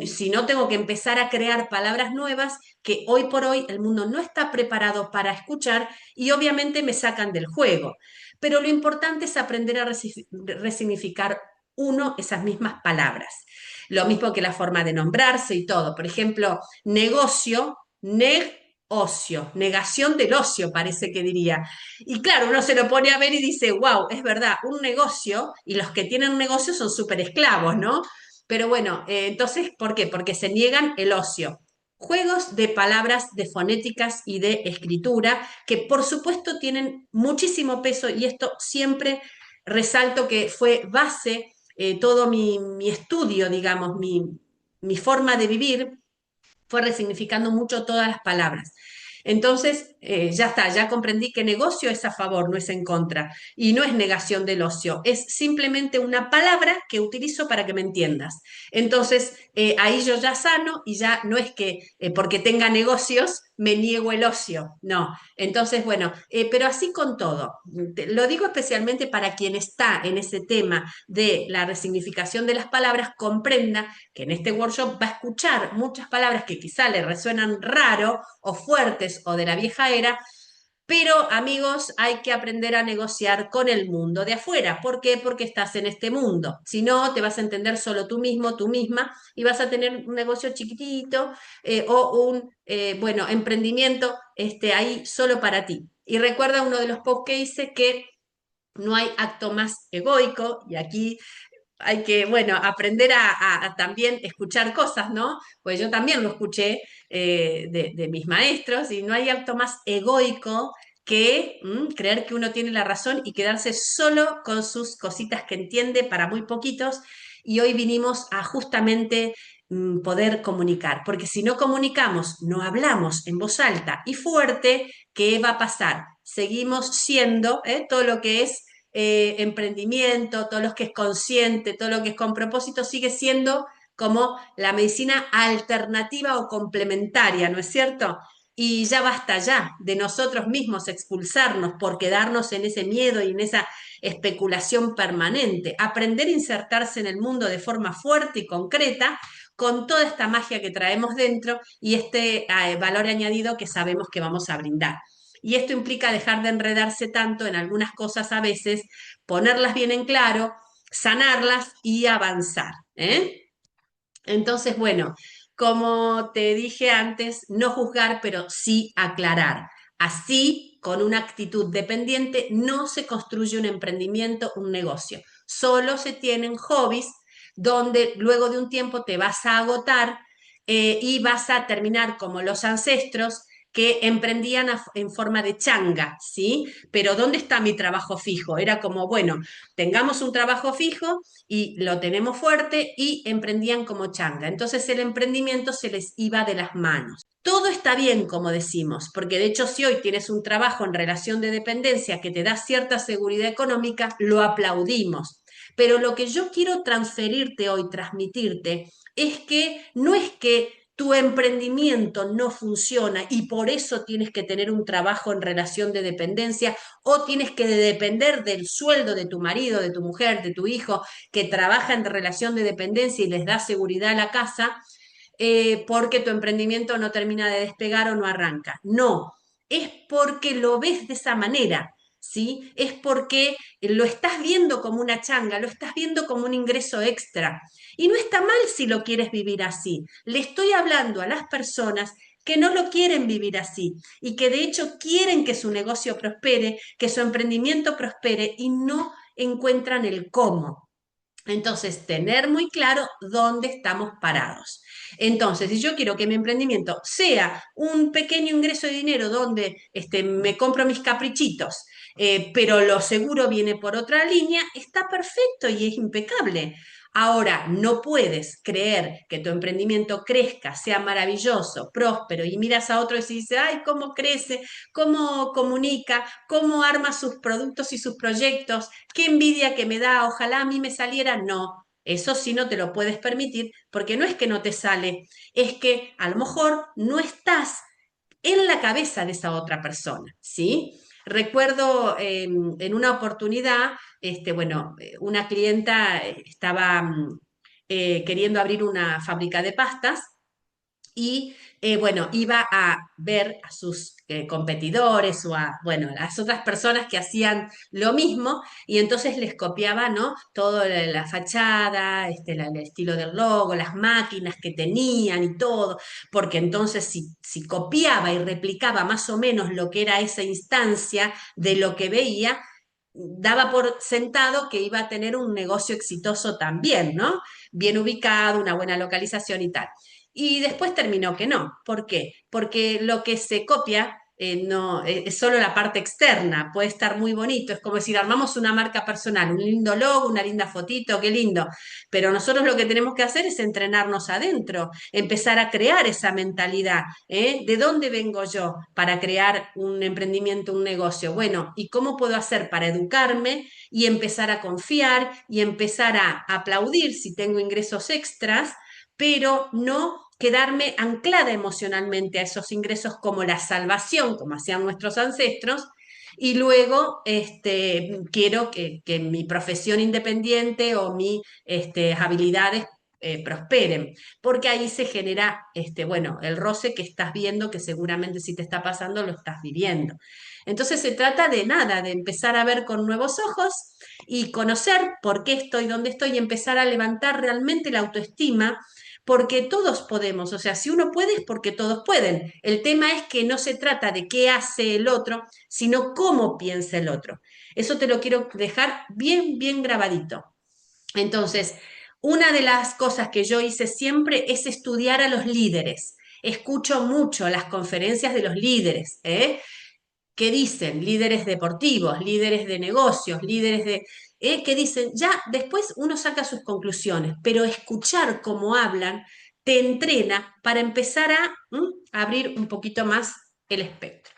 Si no, tengo que empezar a crear palabras nuevas que hoy por hoy el mundo no está preparado para escuchar y obviamente me sacan del juego. Pero lo importante es aprender a resignificar uno esas mismas palabras. Lo mismo que la forma de nombrarse y todo. Por ejemplo, negocio, negocio, negación del ocio, parece que diría. Y claro, uno se lo pone a ver y dice, wow, es verdad, un negocio, y los que tienen un negocio son súper esclavos, ¿no? Pero bueno, entonces, ¿por qué? Porque se niegan el ocio. Juegos de palabras, de fonéticas y de escritura, que por supuesto tienen muchísimo peso y esto siempre resalto que fue base, todo mi estudio, digamos, mi forma de vivir fue resignificando mucho todas las palabras. Entonces, ya está, ya comprendí que negocio es a favor, no es en contra, y no es negación del ocio, es simplemente una palabra que utilizo para que me entiendas. Entonces, ahí yo ya sano y ya no es que porque tenga negocios me niego el ocio, no. Entonces, bueno, pero así con todo. Lo digo especialmente para quien está en ese tema de la resignificación de las palabras, comprenda que en este workshop va a escuchar muchas palabras que quizá le resuenan raro o fuertes o de la vieja era, pero amigos, hay que aprender a negociar con el mundo de afuera. ¿Por qué? Porque estás en este mundo. Si no, te vas a entender solo tú mismo, tú misma, y vas a tener un negocio chiquitito o un, bueno, emprendimiento ahí solo para ti. Y recuerda uno de los posts que hice que no hay acto más egoico, y aquí hay que, bueno, aprender a también escuchar cosas, ¿no? Pues yo también lo escuché de mis maestros y no hay acto más egoico que creer que uno tiene la razón y quedarse solo con sus cositas que entiende para muy poquitos. Y hoy vinimos a justamente poder comunicar, porque si no comunicamos, no hablamos en voz alta y fuerte, ¿qué va a pasar? Seguimos siendo todo lo que es emprendimiento, todo lo que es consciente, todo lo que es con propósito, sigue siendo como la medicina alternativa o complementaria, ¿no es cierto? y ya basta ya de nosotros mismos expulsarnos por quedarnos en ese miedo y en esa especulación permanente. Aprender a insertarse en el mundo de forma fuerte y concreta con toda esta magia que traemos dentro y este valor añadido que sabemos que vamos a brindar. Y esto implica dejar de enredarse tanto en algunas cosas a veces, ponerlas bien en claro, sanarlas y avanzar. Entonces, bueno, como te dije antes, no juzgar, pero sí aclarar. Así, con una actitud dependiente, no se construye un emprendimiento, un negocio. Solo se tienen hobbies donde luego de un tiempo te vas a agotar y vas a terminar como los ancestros que emprendían en forma de changa, ¿sí? Pero ¿dónde está mi trabajo fijo? Era como, bueno, tengamos un trabajo fijo y lo tenemos fuerte y emprendían como changa. Entonces el emprendimiento se les iba de las manos. Todo está bien, como decimos, porque de hecho si hoy tienes un trabajo en relación de dependencia que te da cierta seguridad económica, lo aplaudimos. Pero lo que yo quiero transferirte hoy, transmitirte, es que no es que tu emprendimiento no funciona y por eso tienes que tener un trabajo en relación de dependencia o tienes que depender del sueldo de tu marido, de tu mujer, de tu hijo, que trabaja en relación de dependencia y les da seguridad a la casa, porque tu emprendimiento no termina de despegar o no arranca. No, es porque lo ves de esa manera. ¿Sí? Es porque lo estás viendo como una changa, lo estás viendo como un ingreso extra. Y no está mal si lo quieres vivir así. Le estoy hablando a las personas que no lo quieren vivir así y que de hecho quieren que su negocio prospere, que su emprendimiento prospere y no encuentran el cómo. Entonces, tener muy claro dónde estamos parados. Entonces, si yo quiero que mi emprendimiento sea un pequeño ingreso de dinero donde me compro mis caprichitos, pero lo seguro viene por otra línea, está perfecto y es impecable. Ahora, no puedes creer que tu emprendimiento crezca, sea maravilloso, próspero, y miras a otro y dices, ay, cómo crece, cómo comunica, cómo arma sus productos y sus proyectos, qué envidia que me da, ojalá a mí me saliera. No, eso sí no te lo puedes permitir, porque no es que no te sale, es que a lo mejor no estás en la cabeza de esa otra persona, ¿sí? Recuerdo en una oportunidad, bueno, una clienta estaba queriendo abrir una fábrica de pastas y bueno, iba a ver a sus competidores o a, bueno, a las otras personas que hacían lo mismo y entonces les copiaba, ¿no? Toda la fachada, el estilo del logo, las máquinas que tenían y todo, porque entonces si copiaba y replicaba más o menos lo que era esa instancia de lo que veía, daba por sentado que iba a tener un negocio exitoso también, ¿no? Bien ubicado, una buena localización y tal. Y después terminó que no. ¿Por qué? Porque lo que se copia no, es solo la parte externa, puede estar muy bonito, es como decir, armamos una marca personal, un lindo logo, una linda fotito, qué lindo, pero nosotros lo que tenemos que hacer es entrenarnos adentro, empezar a crear esa mentalidad, ¿eh? ¿De dónde vengo yo para crear un emprendimiento, un negocio? Bueno, ¿y cómo puedo hacer para educarme y empezar a confiar y empezar a aplaudir si tengo ingresos extras? Pero no quedarme anclada emocionalmente a esos ingresos como la salvación, como hacían nuestros ancestros, y luego quiero que mi profesión independiente o mis habilidades prosperen, porque ahí se genera, bueno, el roce que estás viendo, que seguramente si te está pasando lo estás viviendo. Entonces se trata de nada, de empezar a ver con nuevos ojos y conocer por qué estoy donde estoy y empezar a levantar realmente la autoestima porque todos podemos, o sea, si uno puede es porque todos pueden. El tema es que no se trata de qué hace el otro, sino cómo piensa el otro. Eso te lo quiero dejar bien, bien grabadito. Entonces, una de las cosas que yo hice siempre es estudiar a los líderes. Escucho mucho las conferencias de los líderes, ¿eh? ¿Qué dicen? Líderes deportivos, líderes de negocios, líderes de... que dicen, ya después uno saca sus conclusiones, pero escuchar cómo hablan te entrena para empezar a abrir un poquito más el espectro.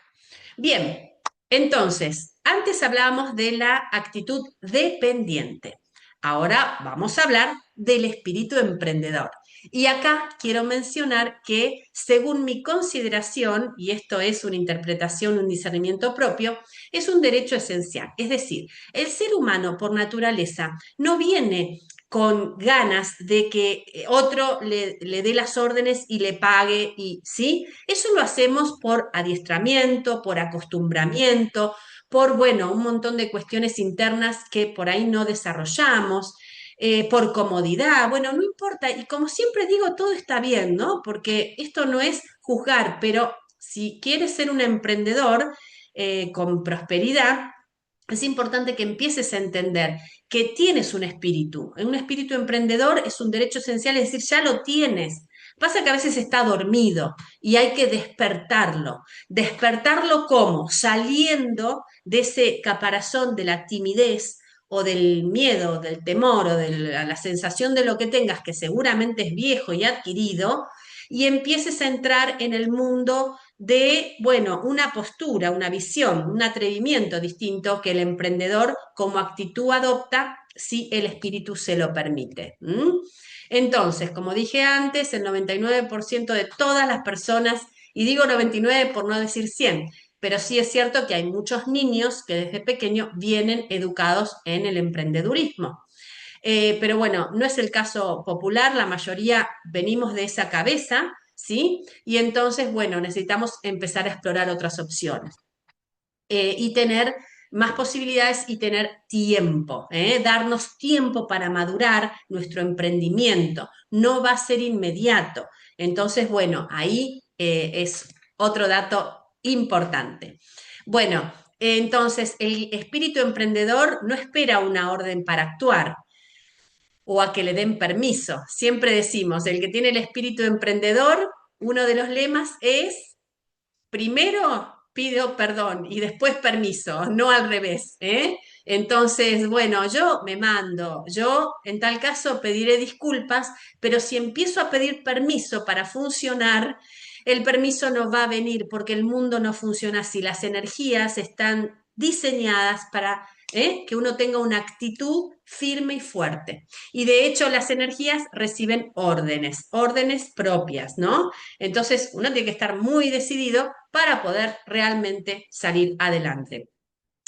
Bien, entonces, antes hablábamos de la actitud dependiente. Ahora vamos a hablar del espíritu emprendedor. Y acá quiero mencionar que, según mi consideración, y esto es una interpretación, un discernimiento propio, es un derecho esencial. Es decir, el ser humano por naturaleza no viene con ganas de que otro le dé las órdenes y le pague, y ¿sí? Eso lo hacemos por adiestramiento, por acostumbramiento, por, bueno, un montón de cuestiones internas que por ahí no desarrollamos, por comodidad, bueno, no importa, y como siempre digo, todo está bien, ¿no? Porque esto no es juzgar, pero si quieres ser un emprendedor con prosperidad, es importante que empieces a entender que tienes un espíritu emprendedor es un derecho esencial, es decir, ya lo tienes. Pasa que a veces está dormido y hay que despertarlo. ¿Despertarlo cómo? Saliendo de ese caparazón de la timidez o del miedo, del temor o de la sensación de lo que tengas, que seguramente es viejo y adquirido, y empieces a entrar en el mundo de, bueno, una postura, una visión, un atrevimiento distinto que el emprendedor como actitud adopta si el espíritu se lo permite. Entonces, como dije antes, el 99% de todas las personas, y digo 99 por no decir 100, pero sí es cierto que hay muchos niños que desde pequeño vienen educados en el emprendedurismo. Pero bueno, no es el caso popular, la mayoría venimos de esa cabeza, ¿sí? Y entonces, bueno, necesitamos empezar a explorar otras opciones y tener más posibilidades y tener tiempo, darnos tiempo para madurar nuestro emprendimiento. No va a ser inmediato. Entonces, bueno, ahí es otro dato importante. Bueno, entonces el espíritu emprendedor no espera una orden para actuar o a que le den permiso. Siempre decimos, el que tiene el espíritu emprendedor, uno de los lemas es, primero pido perdón y después permiso, no al revés, ¿eh? Entonces, bueno, yo me mando, yo en tal caso pediré disculpas, pero si empiezo a pedir permiso para funcionar, el permiso no va a venir porque el mundo no funciona así. Las energías están diseñadas para que uno tenga una actitud firme y fuerte. Y de hecho las energías reciben órdenes, órdenes propias, ¿no? Entonces uno tiene que estar muy decidido para poder realmente salir adelante.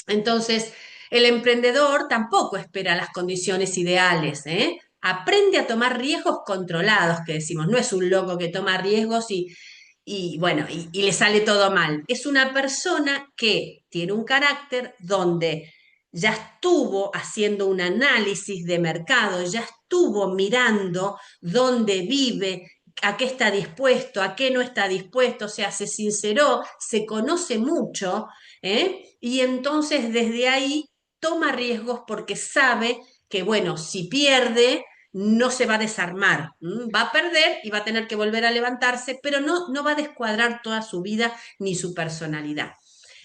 Entonces, el emprendedor tampoco espera las condiciones ideales, ¿eh? Aprende a tomar riesgos controlados, que decimos, no es un loco que toma riesgos y bueno, y le sale todo mal. Es una persona que tiene un carácter donde ya estuvo haciendo un análisis de mercado, ya estuvo mirando dónde vive, a qué está dispuesto, a qué no está dispuesto, o sea, se sinceró, se conoce mucho, y entonces desde ahí toma riesgos porque sabe que, bueno, si pierde, no se va a desarmar, va a perder y va a tener que volver a levantarse, pero no va a descuadrar toda su vida ni su personalidad.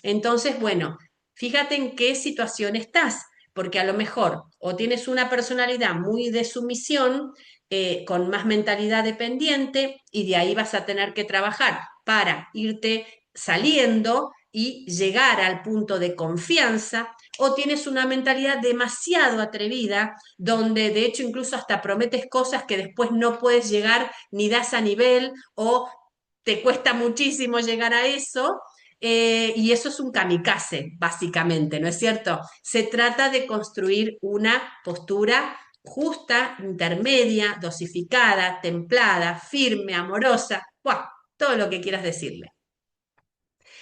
Entonces, bueno, fíjate en qué situación estás, porque a lo mejor o tienes una personalidad muy de sumisión, con más mentalidad dependiente, y de ahí vas a tener que trabajar para irte saliendo y llegar al punto de confianza, o tienes una mentalidad demasiado atrevida, donde de hecho incluso hasta prometes cosas que después no puedes llegar ni das a nivel o te cuesta muchísimo llegar a eso. Y eso es un kamikaze, básicamente, ¿no es cierto? Se trata de construir una postura justa, intermedia, dosificada, templada, firme, amorosa, ¡buah! Todo lo que quieras decirle.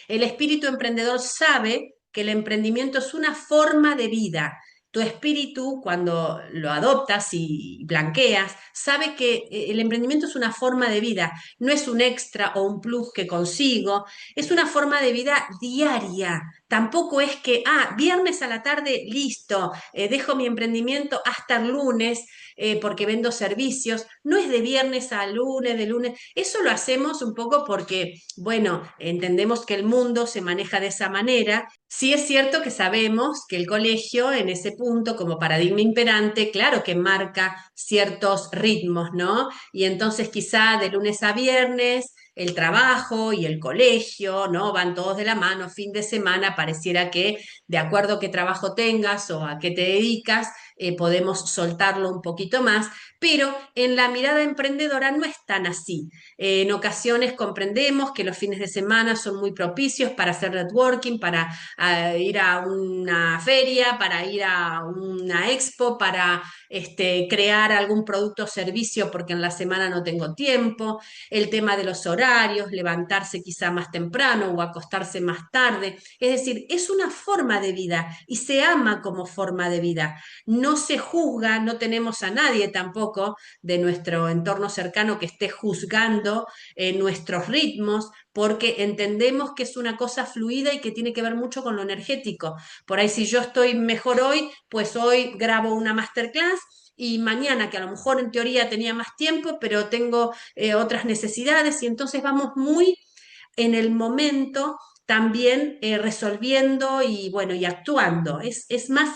El espíritu emprendedor sabe que el emprendimiento es una forma de vida. Tu espíritu, cuando lo adoptas y blanqueas, sabe que el emprendimiento es una forma de vida, no es un extra o un plus que consigo, es una forma de vida diaria. Tampoco es que, viernes a la tarde, listo, dejo mi emprendimiento hasta el lunes porque vendo servicios. No es de viernes a lunes, de lunes. Eso lo hacemos un poco porque, bueno, entendemos que el mundo se maneja de esa manera. Sí es cierto que sabemos que el colegio en ese punto, como paradigma imperante, claro que marca ciertos ritmos, ¿no? Y entonces quizá de lunes a viernes el trabajo y el colegio, ¿no? Van todos de la mano, fin de semana, pareciera que de acuerdo a qué trabajo tengas o a qué te dedicas, podemos soltarlo un poquito más, pero en la mirada emprendedora no es tan así. En ocasiones comprendemos que los fines de semana son muy propicios para hacer networking, para ir a una feria, para ir a una expo, para crear algún producto o servicio porque en la semana no tengo tiempo, el tema de los horarios, levantarse quizá más temprano o acostarse más tarde. Es decir, es una forma de vida y se ama como forma de vida. No se juzga, no tenemos a nadie tampoco de nuestro entorno cercano que esté juzgando nuestros ritmos, porque entendemos que es una cosa fluida y que tiene que ver mucho con lo energético. Por ahí si yo estoy mejor hoy, pues hoy grabo una masterclass y mañana, que a lo mejor en teoría tenía más tiempo, pero tengo otras necesidades y entonces vamos muy en el momento también resolviendo y bueno, y actuando. Es más,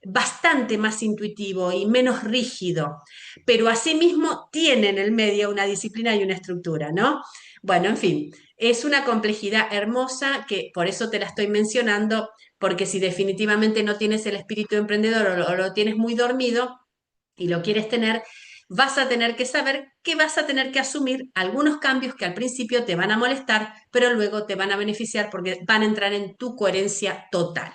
bastante más intuitivo y menos rígido, pero asimismo tiene en el medio una disciplina y una estructura, ¿no? Bueno, en fin, es una complejidad hermosa que por eso te la estoy mencionando, porque si definitivamente no tienes el espíritu emprendedor o lo tienes muy dormido y lo quieres tener, vas a tener que saber que vas a tener que asumir algunos cambios que al principio te van a molestar, pero luego te van a beneficiar porque van a entrar en tu coherencia total.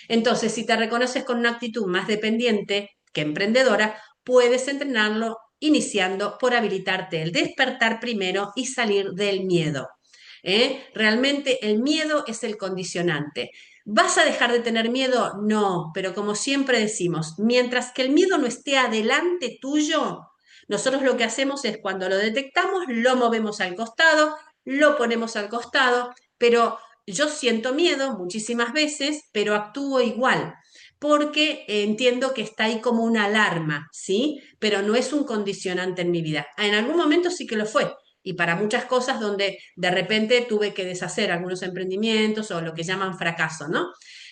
Entonces, si te reconoces con una actitud más dependiente que emprendedora, puedes entrenarlo iniciando por habilitarte el despertar primero y salir del miedo. Realmente el miedo es el condicionante. ¿Vas a dejar de tener miedo? No, pero como siempre decimos, mientras que el miedo no esté adelante tuyo, nosotros lo que hacemos es cuando lo detectamos, lo movemos al costado, lo ponemos al costado, pero yo siento miedo muchísimas veces, pero actúo igual, porque entiendo que está ahí como una alarma, ¿sí? Pero no es un condicionante en mi vida. En algún momento sí que lo fue, y para muchas cosas donde de repente tuve que deshacer algunos emprendimientos o lo que llaman fracaso, ¿no?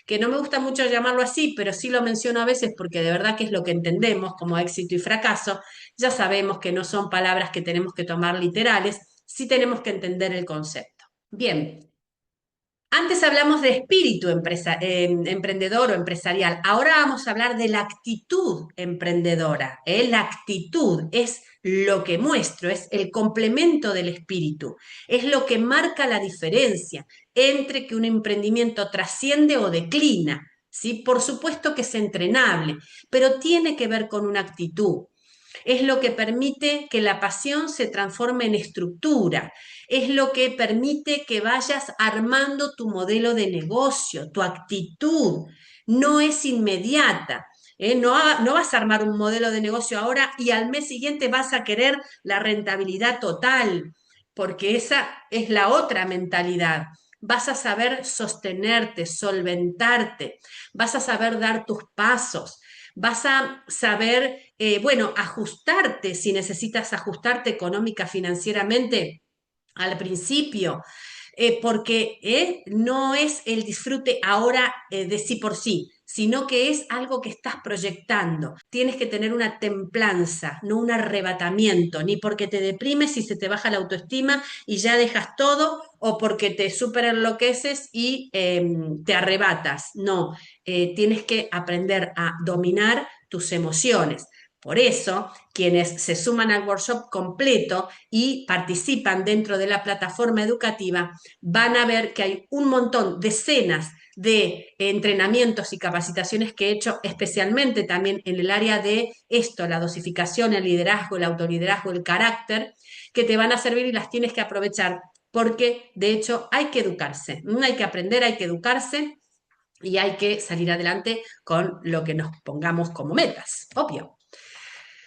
Que no me gusta mucho llamarlo así, pero sí lo menciono a veces porque de verdad que es lo que entendemos como éxito y fracaso. Ya sabemos que no son palabras que tenemos que tomar literales, sí tenemos que entender el concepto. Bien, antes hablamos de espíritu emprendedor o empresarial. Ahora vamos a hablar de la actitud emprendedora. La actitud es lo que muestro, es el complemento del espíritu, es lo que marca la diferencia entre que un emprendimiento trasciende o declina. ¿Sí? Por supuesto que es entrenable, pero tiene que ver con una actitud. Es lo que permite que la pasión se transforme en estructura, es lo que permite que vayas armando tu modelo de negocio, tu actitud. No es inmediata. No vas a armar un modelo de negocio ahora y al mes siguiente vas a querer la rentabilidad total, porque esa es la otra mentalidad. Vas a saber sostenerte, solventarte, vas a saber dar tus pasos, vas a saber, bueno, ajustarte si necesitas ajustarte económica, financieramente al principio, porque no es el disfrute ahora de sí por sí, sino que es algo que estás proyectando. Tienes que tener una templanza, no un arrebatamiento, ni porque te deprimes y se te baja la autoestima y ya dejas todo, o porque te súper enloqueces y te arrebatas. No, tienes que aprender a dominar tus emociones. Por eso, quienes se suman al workshop completo y participan dentro de la plataforma educativa van a ver que hay un montón, decenas de entrenamientos y capacitaciones que he hecho especialmente también en el área de esto, la dosificación, el liderazgo, el autoliderazgo, el carácter, que te van a servir y las tienes que aprovechar porque de hecho hay que educarse, hay que aprender, hay que educarse y hay que salir adelante con lo que nos pongamos como metas, obvio.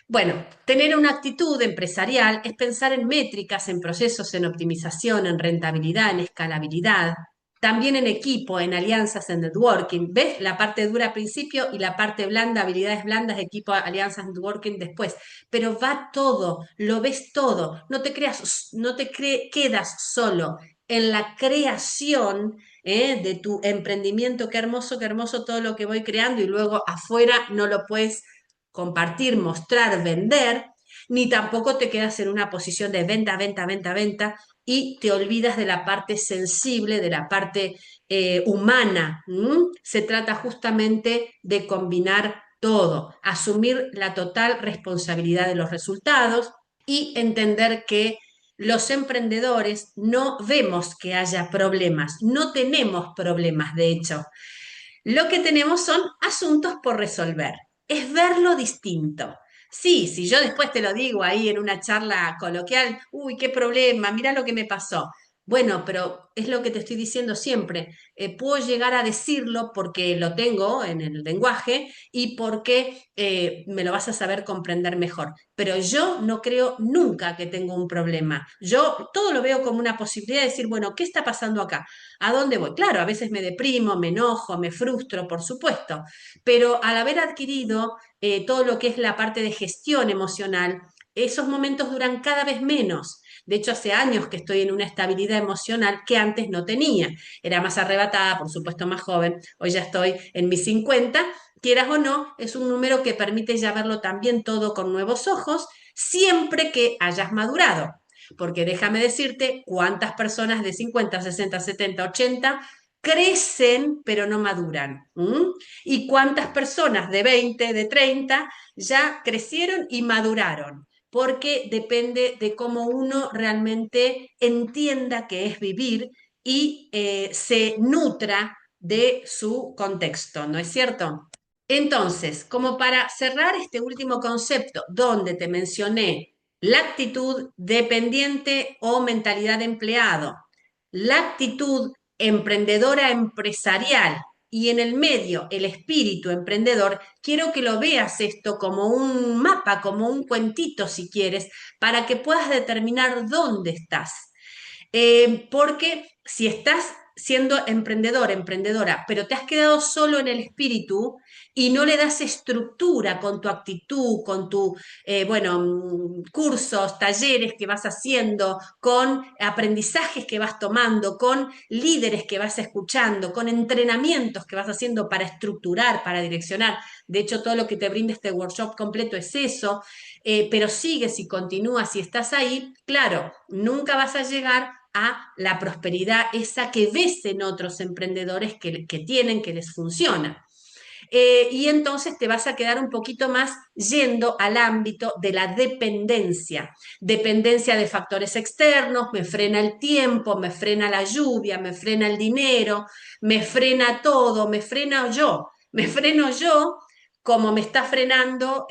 Bueno, tener una actitud empresarial es pensar en métricas, en procesos, en optimización, en rentabilidad, en escalabilidad, también en equipo, en alianzas, en networking. ¿Ves? La parte dura al principio y la parte blanda, habilidades blandas, equipo, alianzas, networking después. Pero va todo, lo ves todo. No te creas, quedas solo en la creación de tu emprendimiento. Qué hermoso todo lo que voy creando y luego afuera no lo puedes compartir, mostrar, vender, ni tampoco te quedas en una posición de venta y te olvidas de la parte sensible, de la parte humana. Se trata justamente de combinar todo, asumir la total responsabilidad de los resultados y entender que los emprendedores no vemos que haya problemas, no tenemos problemas, de hecho. Lo que tenemos son asuntos por resolver, es verlo distinto. Sí, si yo después te lo digo ahí en una charla coloquial, uy, qué problema, mira lo que me pasó. Bueno, pero es lo que te estoy diciendo siempre. Puedo llegar a decirlo porque lo tengo en el lenguaje y porque me lo vas a saber comprender mejor. Pero yo no creo nunca que tengo un problema. Yo todo lo veo como una posibilidad de decir, bueno, ¿qué está pasando acá? ¿A dónde voy? Claro, a veces me deprimo, me enojo, me frustro, por supuesto, pero al haber adquirido todo lo que es la parte de gestión emocional, esos momentos duran cada vez menos. De hecho, hace años que estoy en una estabilidad emocional que antes no tenía. Era más arrebatada, por supuesto más joven. Hoy ya estoy en mis 50. Quieras o no, es un número que permite ya verlo también todo con nuevos ojos, siempre que hayas madurado. Porque déjame decirte cuántas personas de 50, 60, 70, 80 crecen pero no maduran. ¿M? Y cuántas personas de 20, de 30 ya crecieron y maduraron. Porque depende de cómo uno realmente entienda qué es vivir y se nutra de su contexto, ¿no es cierto? Entonces, como para cerrar este último concepto, donde te mencioné la actitud dependiente o mentalidad de empleado, la actitud emprendedora empresarial y en el medio el espíritu emprendedor, quiero que lo veas esto como un mapa, como un cuentito si quieres, para que puedas determinar dónde estás. Porque si estás siendo emprendedor, emprendedora, pero te has quedado solo en el espíritu y no le das estructura con tu actitud, con tu, cursos, talleres que vas haciendo, con aprendizajes que vas tomando, con líderes que vas escuchando, con entrenamientos que vas haciendo para estructurar, para direccionar. De hecho, todo lo que te brinda este workshop completo es eso. Pero sigues y continúas y estás ahí, claro, nunca vas a llegar a la prosperidad esa que ves en otros emprendedores que tienen, que les funciona. Y entonces te vas a quedar un poquito más yendo al ámbito de la dependencia, dependencia de factores externos, me frena el tiempo, me frena la lluvia, me frena el dinero, me frena todo, me freno yo como me está frenando,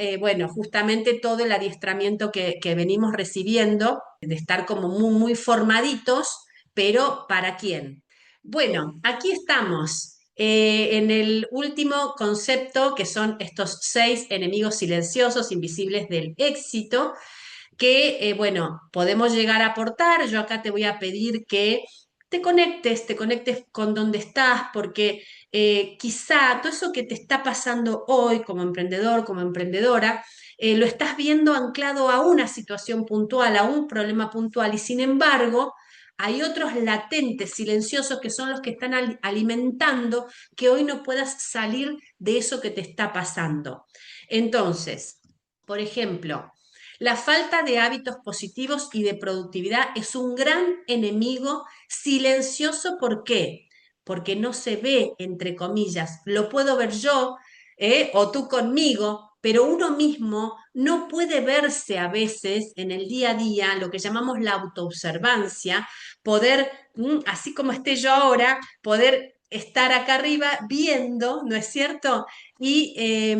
justamente todo el adiestramiento que venimos recibiendo, de estar como muy, muy formaditos, pero ¿para quién? Bueno, aquí estamos en el último concepto, que son estos 6 enemigos silenciosos, invisibles del éxito, que, podemos llegar a aportar. Yo acá te voy a pedir que te conectes con donde estás, porque quizá todo eso que te está pasando hoy como emprendedor, como emprendedora, lo estás viendo anclado a una situación puntual, a un problema puntual, y sin embargo, hay otros latentes, silenciosos, que son los que están alimentando que hoy no puedas salir de eso que te está pasando. Entonces, por ejemplo, la falta de hábitos positivos y de productividad es un gran enemigo silencioso. ¿Por qué? Porque no se ve, entre comillas. Lo puedo ver yo, o tú conmigo, pero uno mismo no puede verse a veces en el día a día, lo que llamamos la autoobservancia, poder, así como esté yo ahora, poder estar acá arriba viendo, ¿no es cierto? Y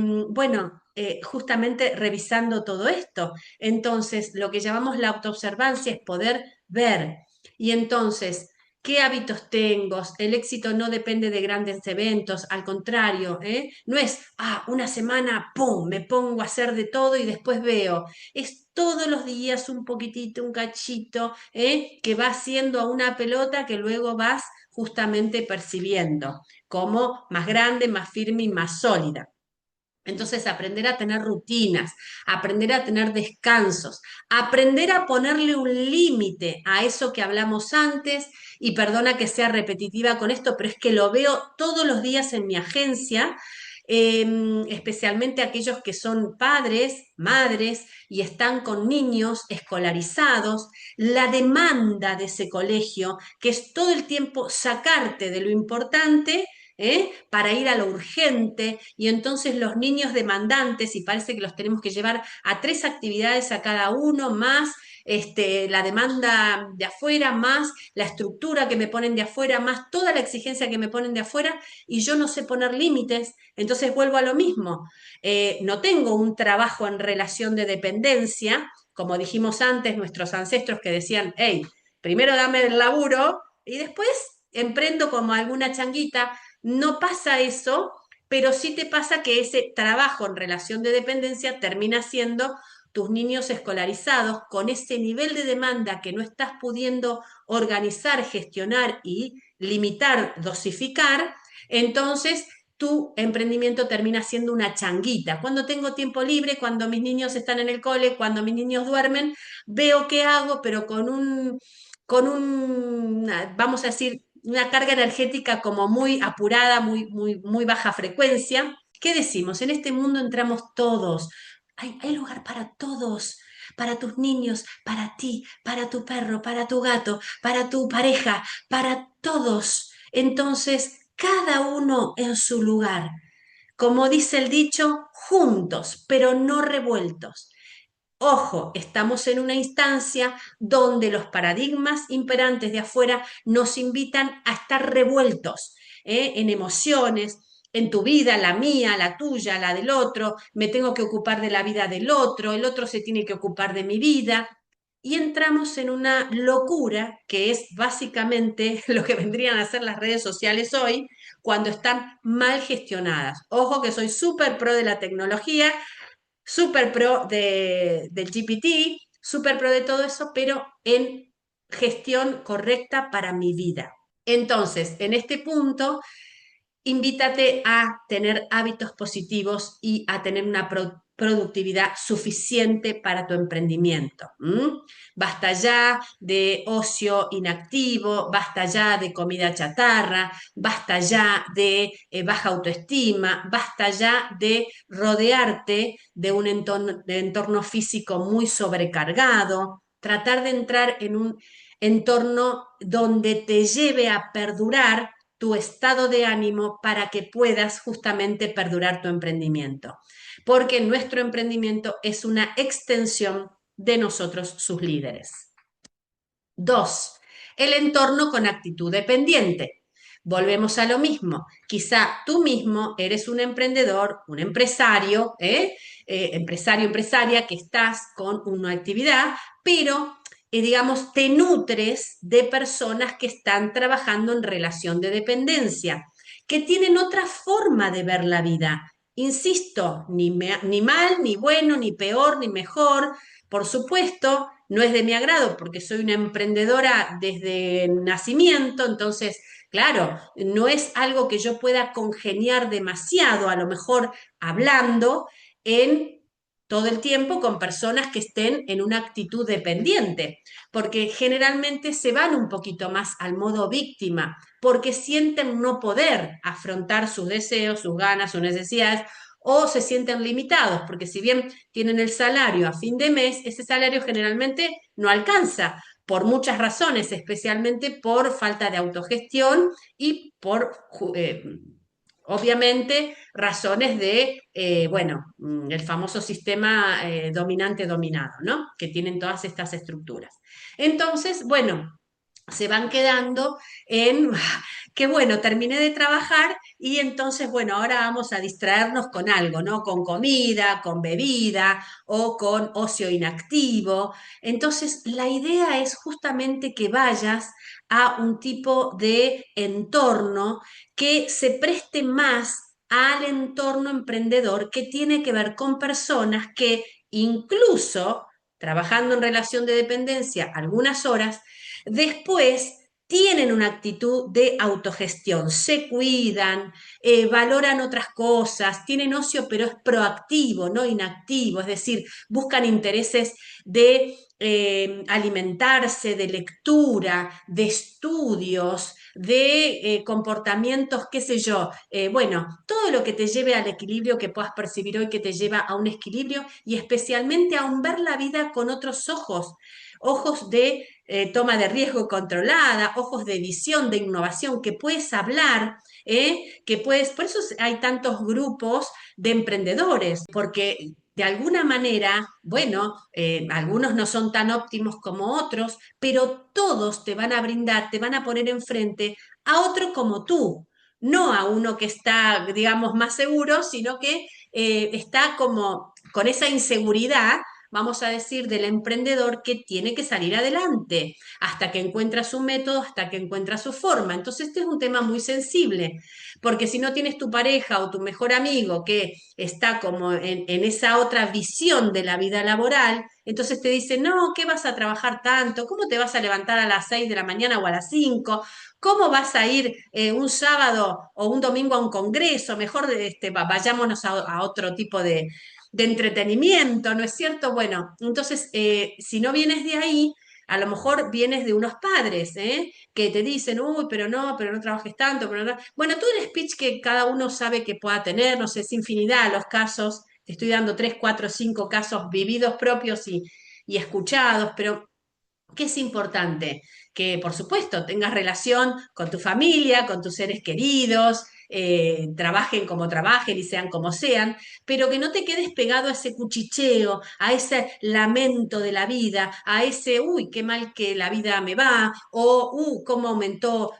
justamente revisando todo esto. Entonces, lo que llamamos la autoobservancia es poder ver. Y entonces, ¿qué hábitos tengo? El éxito no depende de grandes eventos, al contrario, ¿eh? No es, una semana, ¡pum!, me pongo a hacer de todo y después veo. Es todos los días un poquitito, un cachito, que va haciendo a una pelota que luego vas justamente percibiendo como más grande, más firme y más sólida. Entonces, aprender a tener rutinas, aprender a tener descansos, aprender a ponerle un límite a eso que hablamos antes, y perdona que sea repetitiva con esto, pero es que lo veo todos los días en mi agencia, especialmente aquellos que son padres, madres y están con niños escolarizados, la demanda de ese colegio, que es todo el tiempo sacarte de lo importante, para ir a lo urgente, y entonces los niños demandantes, y parece que los tenemos que llevar a 3 actividades a cada uno, más la demanda de afuera, más la estructura que me ponen de afuera, más toda la exigencia que me ponen de afuera, y yo no sé poner límites, entonces vuelvo a lo mismo. No tengo un trabajo en relación de dependencia, como dijimos antes, nuestros ancestros que decían, hey, primero dame el laburo y después emprendo como alguna changuita. No pasa eso, pero sí te pasa que ese trabajo en relación de dependencia termina siendo tus niños escolarizados con ese nivel de demanda que no estás pudiendo organizar, gestionar y limitar, dosificar. Entonces tu emprendimiento termina siendo una changuita. Cuando tengo tiempo libre, cuando mis niños están en el cole, cuando mis niños duermen, veo qué hago, pero vamos a decir, una carga energética como muy apurada, muy baja frecuencia. ¿Qué decimos? En este mundo entramos todos. Hay lugar para todos, para tus niños, para ti, para tu perro, para tu gato, para tu pareja, para todos. Entonces, cada uno en su lugar. Como dice el dicho, juntos, pero no revueltos. Ojo, estamos en una instancia donde los paradigmas imperantes de afuera nos invitan a estar revueltos, en emociones, en tu vida, la mía, la tuya, la del otro, me tengo que ocupar de la vida del otro, el otro se tiene que ocupar de mi vida, y entramos en una locura que es básicamente lo que vendrían a ser las redes sociales hoy cuando están mal gestionadas. Ojo que soy súper pro de la tecnología, súper pro del GPT, súper pro de todo eso, pero en gestión correcta para mi vida. Entonces, en este punto, invítate a tener hábitos positivos y a tener una productividad suficiente para tu emprendimiento. Basta ya de ocio inactivo, basta ya de comida chatarra, basta ya de baja autoestima, basta ya de rodearte de un entorno físico muy sobrecargado, tratar de entrar en un entorno donde te lleve a perdurar tu estado de ánimo para que puedas justamente perdurar tu emprendimiento. Porque nuestro emprendimiento es una extensión de nosotros, sus líderes. 2. El entorno con actitud dependiente. Volvemos a lo mismo. Quizá tú mismo eres un emprendedor, un empresario, empresaria que estás con una actividad, pero digamos, te nutres de personas que están trabajando en relación de dependencia, que tienen otra forma de ver la vida. Insisto, ni mal, ni bueno, ni peor, ni mejor. Por supuesto, no es de mi agrado porque soy una emprendedora desde nacimiento, entonces, claro, no es algo que yo pueda congeniar demasiado, a lo mejor hablando en todo el tiempo con personas que estén en una actitud dependiente, porque generalmente se van un poquito más al modo víctima, porque sienten no poder afrontar sus deseos, sus ganas, sus necesidades, o se sienten limitados, porque si bien tienen el salario a fin de mes, ese salario generalmente no alcanza por muchas razones, especialmente por falta de autogestión y por obviamente, razones de, bueno, el famoso sistema dominante-dominado, ¿no? Que tienen todas estas estructuras. Entonces, bueno, se van quedando en, qué bueno, terminé de trabajar y entonces, bueno, ahora vamos a distraernos con algo, ¿no? Con comida, con bebida o con ocio inactivo. Entonces, la idea es justamente que vayas a un tipo de entorno que se preste más al entorno emprendedor, que tiene que ver con personas que incluso trabajando en relación de dependencia algunas horas, después tienen una actitud de autogestión, se cuidan, valoran otras cosas, tienen ocio, pero es proactivo, no inactivo, es decir, buscan intereses de alimentarse, de lectura, de estudios, de comportamientos, qué sé yo, bueno, todo lo que te lleve al equilibrio que puedas percibir hoy, que te lleva a un equilibrio y especialmente a un ver la vida con otros ojos, ojos de toma de riesgo controlada, ojos de visión, de innovación, que puedes hablar, que puedes, por eso hay tantos grupos de emprendedores, porque de alguna manera, bueno, algunos no son tan óptimos como otros, pero todos te van a brindar, te van a poner enfrente a otro como tú, no a uno que está, digamos, más seguro, sino que está como con esa inseguridad, vamos a decir, del emprendedor que tiene que salir adelante hasta que encuentra su método, hasta que encuentra su forma. Entonces, este es un tema muy sensible, porque si no tienes tu pareja o tu mejor amigo que está como en esa otra visión de la vida laboral, entonces te dice, no, ¿qué vas a trabajar tanto? ¿Cómo te vas a levantar a las 6 de la mañana o a las 5? ¿Cómo vas a ir un sábado o un domingo a un congreso? Mejor vayámonos a otro tipo de entretenimiento, ¿no es cierto? Bueno, entonces, si no vienes de ahí, a lo mejor vienes de unos padres, que te dicen, uy, pero no trabajes tanto, pero no. Bueno, todo el speech que cada uno sabe que pueda tener, no sé, es infinidad los casos, te estoy dando 3, 4, 5 casos vividos propios y escuchados, pero ¿qué es importante? Que por supuesto tengas relación con tu familia, con tus seres queridos, trabajen como trabajen y sean como sean, pero que no te quedes pegado a ese cuchicheo, a ese lamento de la vida, a ese, uy, qué mal que la vida me va, o, cómo aumentó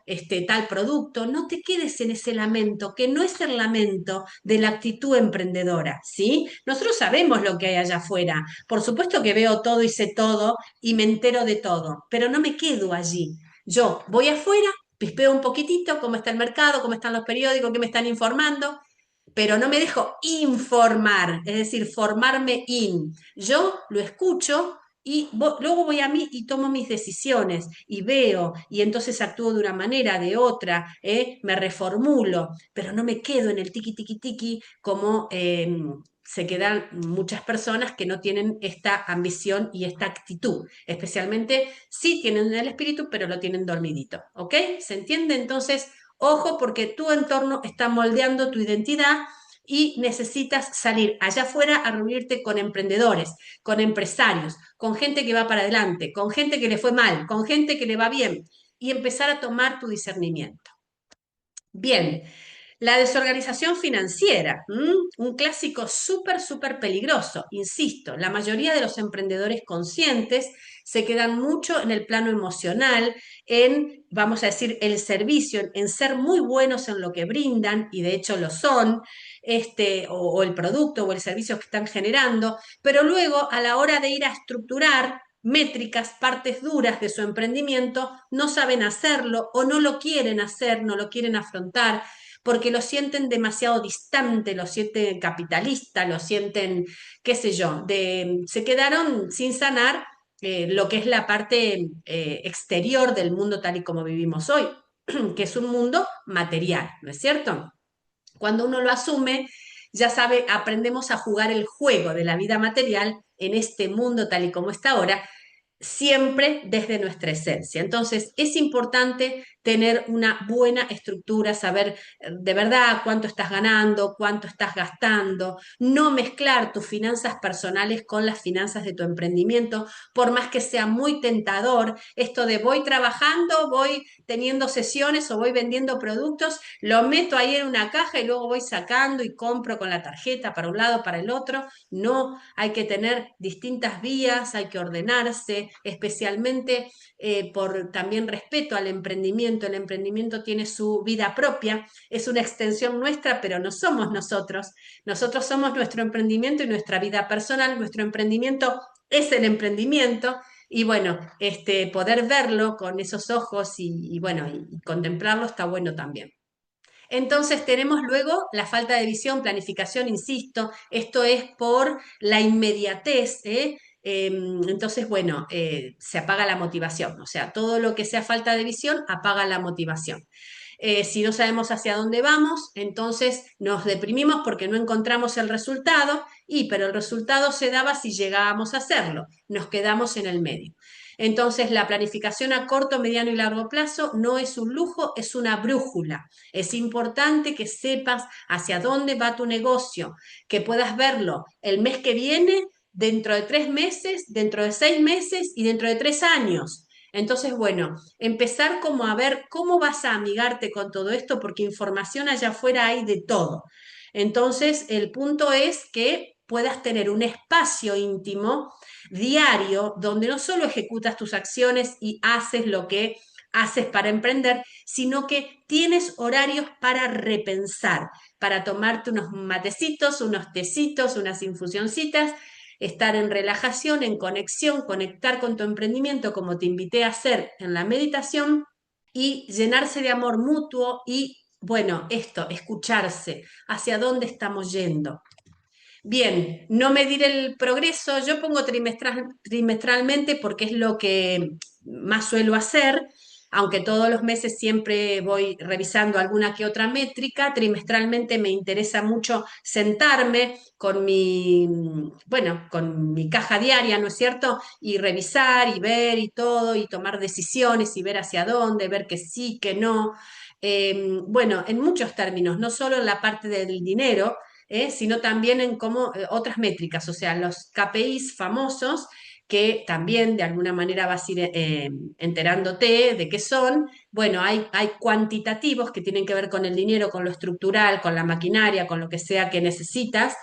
tal producto. No te quedes en ese lamento, que no es el lamento de la actitud emprendedora, ¿sí? Nosotros sabemos lo que hay allá afuera. Por supuesto que veo todo y sé todo y me entero de todo, pero no me quedo allí. Yo voy afuera, pispeo un poquitito cómo está el mercado, cómo están los periódicos, qué me están informando, pero no me dejo informar, es decir, formarme in. Yo lo escucho y luego voy a mí y tomo mis decisiones y veo y entonces actúo de una manera, de otra, me reformulo, pero no me quedo en el tiki tiki tiki como se quedan muchas personas que no tienen esta ambición y esta actitud, especialmente si tienen el espíritu, pero lo tienen dormidito, ¿ok? ¿Se entiende? Entonces, ojo, porque tu entorno está moldeando tu identidad y necesitas salir allá afuera a reunirte con emprendedores, con empresarios, con gente que va para adelante, con gente que le fue mal, con gente que le va bien y empezar a tomar tu discernimiento. Bien, la desorganización financiera, un clásico súper, súper peligroso. Insisto, la mayoría de los emprendedores conscientes se quedan mucho en el plano emocional, en, vamos a decir, el servicio, en ser muy buenos en lo que brindan, y de hecho lo son, o el producto o el servicio que están generando, pero luego a la hora de ir a estructurar métricas, partes duras de su emprendimiento, no saben hacerlo o no lo quieren hacer, no lo quieren afrontar porque lo sienten demasiado distante, lo sienten capitalista, lo sienten, qué sé yo, se quedaron sin sanar lo que es la parte exterior del mundo tal y como vivimos hoy, que es un mundo material, ¿no es cierto? Cuando uno lo asume, ya sabe, aprendemos a jugar el juego de la vida material en este mundo tal y como está ahora, siempre desde nuestra esencia. Entonces, es importante tener una buena estructura, saber de verdad cuánto estás ganando, cuánto estás gastando, no mezclar tus finanzas personales con las finanzas de tu emprendimiento, por más que sea muy tentador, esto de voy trabajando, voy teniendo sesiones o voy vendiendo productos, lo meto ahí en una caja y luego voy sacando y compro con la tarjeta para un lado, para el otro. No, hay que tener distintas vías, hay que ordenarse, especialmente por también respeto al emprendimiento. El emprendimiento tiene su vida propia, es una extensión nuestra, pero no somos nosotros. Nosotros somos nuestro emprendimiento y nuestra vida personal. Nuestro emprendimiento es el emprendimiento. Y bueno, poder verlo con esos ojos y bueno, y contemplarlo está bueno también. Entonces tenemos luego la falta de visión, planificación, insisto, esto es por la inmediatez, ¿eh? Entonces, bueno, se apaga la motivación, o sea, todo lo que sea falta de visión apaga la motivación. Si no sabemos hacia dónde vamos, entonces nos deprimimos porque no encontramos el resultado, pero el resultado se daba si llegábamos a hacerlo, nos quedamos en el medio. Entonces, la planificación a corto, mediano y largo plazo no es un lujo, es una brújula. Es importante que sepas hacia dónde va tu negocio, que puedas verlo el mes que viene, dentro de 3 meses, dentro de 6 meses y dentro de 3 años. Entonces, bueno, empezar como a ver cómo vas a amigarte con todo esto, porque información allá afuera hay de todo. Entonces, el punto es que puedas tener un espacio íntimo diario donde no solo ejecutas tus acciones y haces lo que haces para emprender, sino que tienes horarios para repensar, para tomarte unos matecitos, unos tecitos, unas infusioncitas, estar en relajación, en conexión, conectar con tu emprendimiento como te invité a hacer en la meditación y llenarse de amor mutuo y, bueno, esto, escucharse, hacia dónde estamos yendo. Bien, no medir el progreso, yo pongo trimestralmente porque es lo que más suelo hacer, aunque todos los meses siempre voy revisando alguna que otra métrica, trimestralmente me interesa mucho sentarme con bueno, con mi caja diaria, ¿no es cierto? Y revisar y ver y todo, y tomar decisiones y ver hacia dónde, ver que sí, que no. Bueno, en muchos términos, no solo en la parte del dinero, sino también en cómo otras métricas, o sea, los KPIs famosos que también de alguna manera vas a ir enterándote de qué son. Bueno, hay cuantitativos que tienen que ver con el dinero, con lo estructural, con la maquinaria, con lo que sea que necesitas,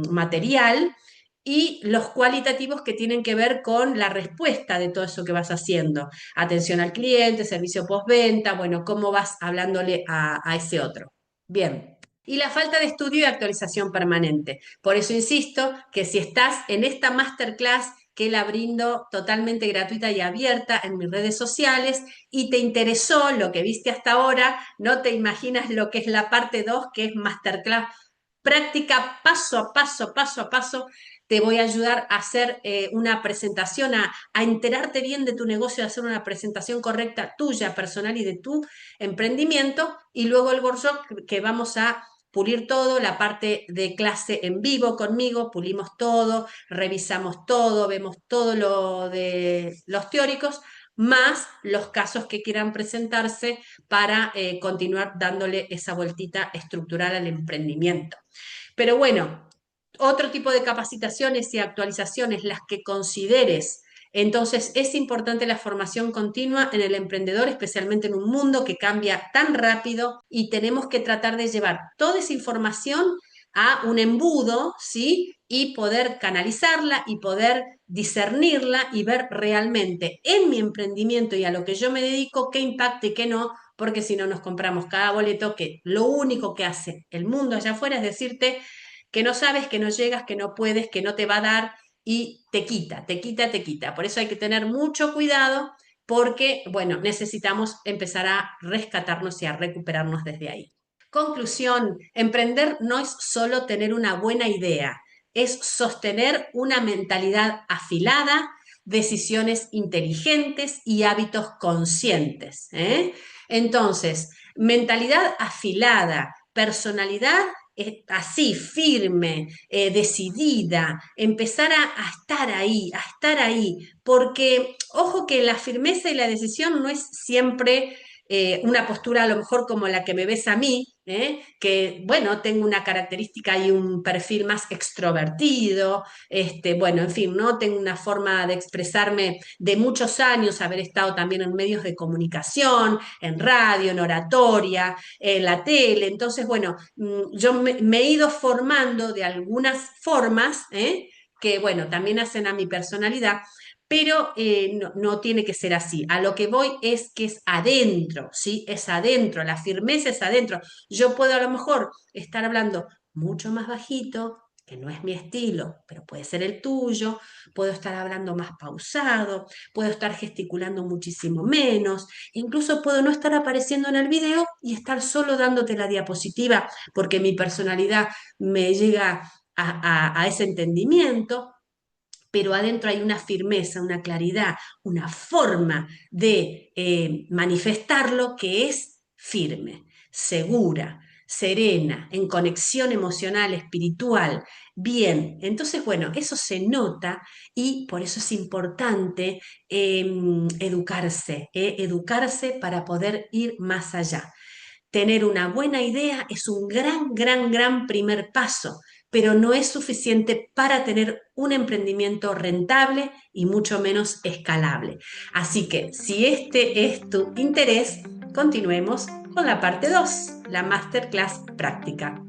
material, y los cualitativos que tienen que ver con la respuesta de todo eso que vas haciendo. Atención al cliente, servicio postventa, bueno, cómo vas hablándole a ese otro. Bien. Y la falta de estudio y actualización permanente. Por eso insisto que si estás en esta masterclass que la brindo totalmente gratuita y abierta en mis redes sociales y te interesó lo que viste hasta ahora, no te imaginas lo que es la parte 2, que es masterclass práctica paso a paso, paso a paso. Te voy a ayudar a hacer una presentación, a enterarte bien de tu negocio, a hacer una presentación correcta tuya, personal y de tu emprendimiento. Y luego el workshop que vamos a pulir todo, la parte de clase en vivo conmigo, pulimos todo, revisamos todo, vemos todo lo de los teóricos, más los casos que quieran presentarse para continuar dándole esa vueltita estructural al emprendimiento. Pero bueno, otro tipo de capacitaciones y actualizaciones, las que consideres. Entonces, es importante la formación continua en el emprendedor, especialmente en un mundo que cambia tan rápido y tenemos que tratar de llevar toda esa información a un embudo, ¿sí? Y poder canalizarla y poder discernirla y ver realmente en mi emprendimiento y a lo que yo me dedico qué impacta y qué no, porque si no nos compramos cada boleto que lo único que hace el mundo allá afuera es decirte que no sabes, que no llegas, que no puedes, que no te va a dar y te quita, te quita, te quita. Por eso hay que tener mucho cuidado porque, bueno, necesitamos empezar a rescatarnos y a recuperarnos desde ahí. Conclusión, emprender no es solo tener una buena idea, es sostener una mentalidad afilada, decisiones inteligentes y hábitos conscientes. Entonces, mentalidad afilada, personalidad así, firme, decidida, empezar a estar ahí, porque ojo que la firmeza y la decisión no es siempre una postura a lo mejor como la que me ves a mí, que bueno, tengo una característica y un perfil más extrovertido, bueno, en fin, ¿no? Tengo una forma de expresarme de muchos años, haber estado también en medios de comunicación, en radio, en oratoria, en la tele, entonces, bueno, yo me he ido formando de algunas formas, que, bueno, también hacen a mi personalidad, pero no tiene que ser así. A lo que voy es que es adentro, ¿sí? Es adentro, la firmeza es adentro. Yo puedo a lo mejor estar hablando mucho más bajito, que no es mi estilo, pero puede ser el tuyo, puedo estar hablando más pausado, puedo estar gesticulando muchísimo menos, incluso puedo no estar apareciendo en el video y estar solo dándote la diapositiva porque mi personalidad me llega a ese entendimiento, pero adentro hay una firmeza, una claridad, una forma de manifestarlo que es firme, segura, serena, en conexión emocional, espiritual, bien. Entonces, bueno, eso se nota y por eso es importante educarse para poder ir más allá. Tener una buena idea es un gran primer paso, pero no es suficiente para tener un emprendimiento rentable y mucho menos escalable. Así que si este es tu interés, continuemos con la parte 2, la masterclass práctica.